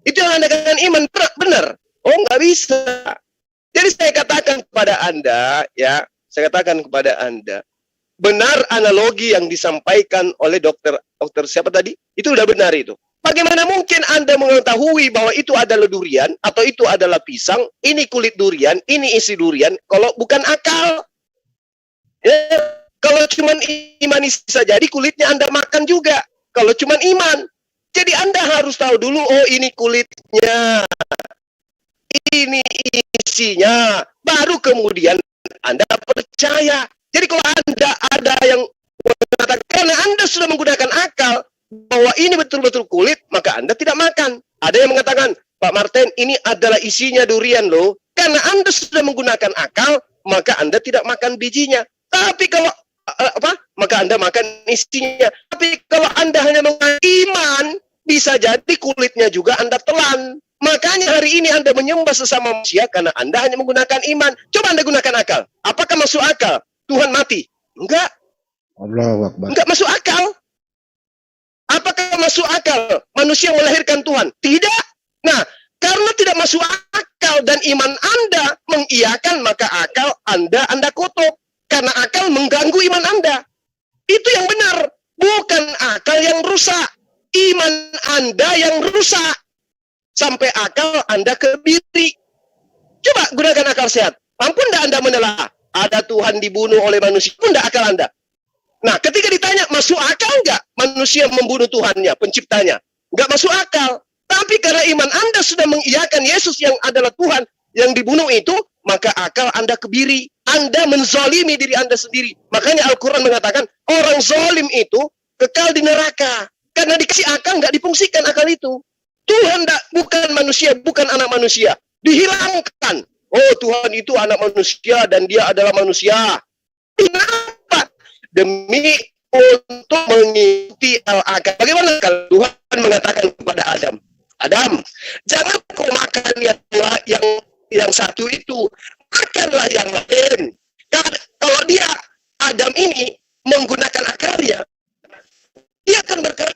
Itu yang Anda katakan iman benar. Oh, nggak bisa. Jadi saya katakan kepada Anda, ya, saya katakan kepada Anda, benar analogi yang disampaikan oleh dokter siapa tadi? Itu udah benar itu. Bagaimana mungkin Anda mengetahui bahwa itu adalah durian atau itu adalah pisang, ini kulit durian, ini isi durian, kalau bukan akal? Ya, kalau cuma iman bisa jadi kulitnya Anda makan juga. Kalau cuma iman. Jadi Anda harus tahu dulu, oh ini kulitnya, ini isinya, baru kemudian Anda percaya. Jadi kalau Anda ada yang mengatakan, karena Anda sudah menggunakan akal, bahwa ini betul-betul kulit, maka Anda tidak makan. Ada yang mengatakan, Pak Martin, ini adalah isinya durian loh. Karena Anda sudah menggunakan akal, maka Anda tidak makan bijinya. Tapi kalau, maka Anda makan isinya. Tapi kalau Anda hanya menggunakan iman, bisa jadi kulitnya juga Anda telan. Makanya hari ini Anda menyembah sesama manusia karena Anda hanya menggunakan iman. Coba Anda gunakan akal. Apakah masuk akal Tuhan mati? Enggak. Allahu Akbar. Enggak masuk akal. Apakah masuk akal manusia melahirkan Tuhan? Tidak. Nah, karena tidak masuk akal dan iman Anda mengiyakan, maka akal Anda kutuk. Karena akal mengganggu iman Anda. Itu yang benar. Bukan akal yang rusak. Iman Anda yang rusak. Sampai akal Anda kebiri. Coba gunakan akal sehat. Ampun tidak Anda menelah. Ada Tuhan dibunuh oleh manusia. Pun tidak akal Anda. Nah, ketika ditanya, masuk akal nggak manusia membunuh Tuhannya, penciptanya? Nggak masuk akal. Tapi karena iman Anda sudah mengiyakan Yesus yang adalah Tuhan yang dibunuh itu, maka akal Anda kebiri. Anda menzalimi diri Anda sendiri. Makanya Al-Quran mengatakan, orang zalim itu kekal di neraka. Karena dikasih akal, nggak difungsikan akal itu. Tuhan bukan manusia, bukan anak manusia. Dihilangkan. Oh, Tuhan itu anak manusia dan dia adalah manusia. Kenapa? Demi untuk mengikuti al-akal. Bagaimana kalau Tuhan mengatakan kepada Adam, Adam, jangan kau makan yang satu itu, makanlah yang lain. Kalau dia, Adam ini, menggunakan akalnya, dia akan berkata,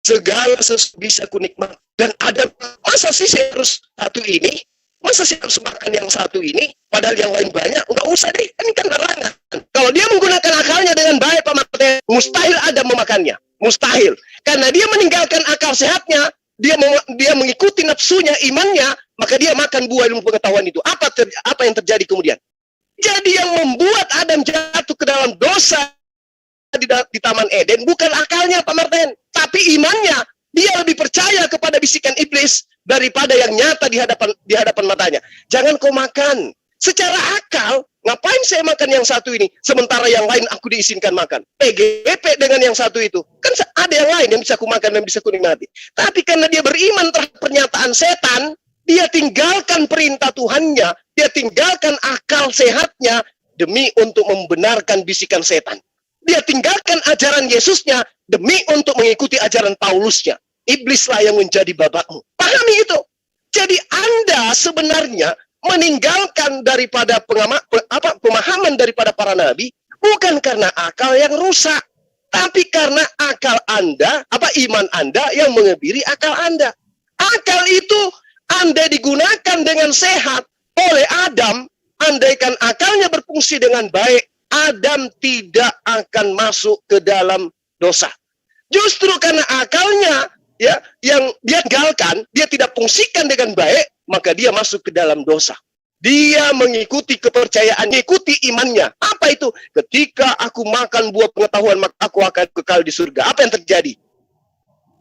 segala sesuatu bisa kunikmat. Dan Adam, masa sih saya harus satu ini? Masa sih harus makan yang satu ini? Padahal yang lain banyak, enggak usah deh, ini kan larangan. Kalau dia menggunakan akalnya dengan baik, Pak Martin, mustahil Adam memakannya. Mustahil. Karena dia meninggalkan akal sehatnya, dia mengikuti nafsunya, imannya, maka dia makan buah ilmu pengetahuan itu. Apa yang terjadi kemudian? Jadi yang membuat Adam jatuh ke dalam dosa di Taman Eden bukan akalnya, Pak Martin, tapi imannya. Dia lebih percaya kepada bisikan iblis daripada yang nyata di hadapan matanya. Jangan kau makan. Secara akal, ngapain saya makan yang satu ini, sementara yang lain aku diizinkan makan? PGP dengan yang satu itu. Kan ada yang lain yang bisa aku makan dan bisa ku nikmati. Tapi karena dia beriman terhadap pernyataan setan, dia tinggalkan perintah Tuhannya, dia tinggalkan akal sehatnya demi untuk membenarkan bisikan setan. Dia tinggalkan ajaran Yesusnya demi untuk mengikuti ajaran Paulusnya. Iblislah yang menjadi bapakmu. Pahami itu. Jadi Anda sebenarnya meninggalkan daripada pemahaman daripada para nabi bukan karena akal yang rusak, tapi karena akal Anda, iman Anda yang mengebiri akal Anda. Akal itu Anda digunakan dengan sehat oleh Adam, andaikan akalnya berfungsi dengan baik, Adam tidak akan masuk ke dalam dosa. Justru karena akalnya yang dia tinggalkan, dia tidak fungsikan dengan baik, maka dia masuk ke dalam dosa. Dia mengikuti kepercayaan, mengikuti imannya. Apa itu? Ketika aku makan buah pengetahuan, maka aku akan kekal di surga. Apa yang terjadi?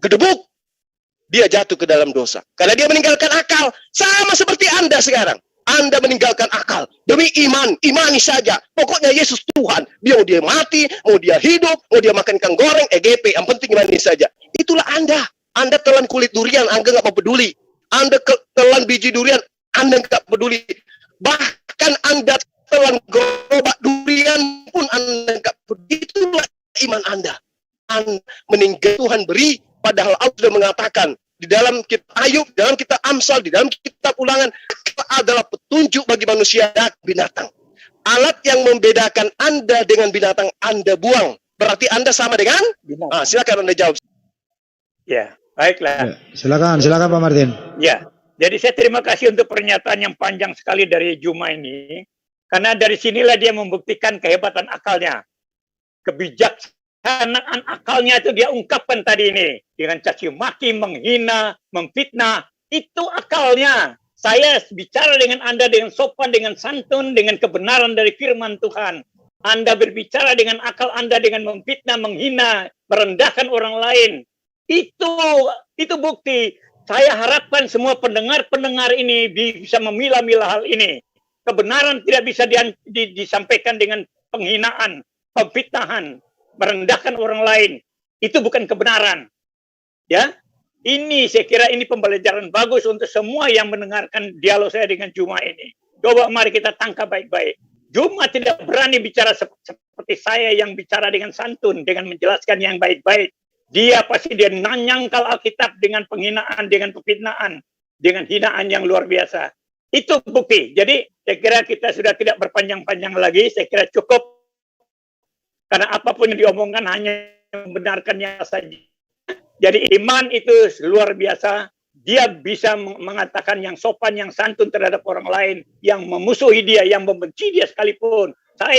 Gedebuk. Dia jatuh ke dalam dosa. Karena dia meninggalkan akal. Sama seperti Anda sekarang. Anda meninggalkan akal demi iman, imani saja. Pokoknya Yesus Tuhan. Mau dia mati, mau dia hidup, mau dia makan ikan goreng, EGP, yang penting imani saja. Itulah Anda. Anda telan kulit durian, Anda nggak mau peduli. Anda telan biji durian, Anda nggak peduli. Bahkan Anda telan gerobak durian pun Anda nggak peduli. Itulah iman Anda. Anda meninggal Tuhan beri, padahal Allah sudah mengatakan di dalam kitab Ayub, dalam kitab Amsal, di dalam kitab Ulangan, adalah petunjuk bagi manusia dan binatang. Alat yang membedakan Anda dengan binatang Anda buang. Berarti Anda sama dengan binatang. Silakan Anda jawab. Ya, baiklah. Silakan Pak Martin. Ya, jadi saya terima kasih untuk pernyataan yang panjang sekali dari Juma ini. Karena dari sinilah dia membuktikan kehebatan akalnya. Kebijaksanaan akalnya itu dia ungkapkan tadi ini. Dengan caci maki, menghina, memfitnah. Itu akalnya. Saya bicara dengan Anda dengan sopan, dengan santun, dengan kebenaran dari firman Tuhan. Anda berbicara dengan akal Anda dengan memfitnah, menghina, merendahkan orang lain. Itu bukti. Saya harapkan semua pendengar-pendengar ini bisa memilah-milah hal ini. Kebenaran tidak bisa disampaikan dengan penghinaan, pemfitnahan, merendahkan orang lain. Itu bukan kebenaran. Ya, ini saya kira ini pembelajaran bagus untuk semua yang mendengarkan dialog saya dengan Juma ini. Coba mari kita tangkap baik-baik. Juma tidak berani bicara seperti saya yang bicara dengan santun, dengan menjelaskan yang baik-baik. Dia pasti nyangkal Alkitab dengan penghinaan, dengan pemfitnaan, dengan hinaan yang luar biasa. Itu bukti. Jadi saya kira kita sudah tidak berpanjang-panjang lagi. Saya kira cukup. Karena apapun yang diomongkan hanya membenarkannya saja. Jadi iman itu luar biasa. Dia bisa mengatakan yang sopan, yang santun terhadap orang lain, yang memusuhi dia, yang membenci dia sekalipun. Saya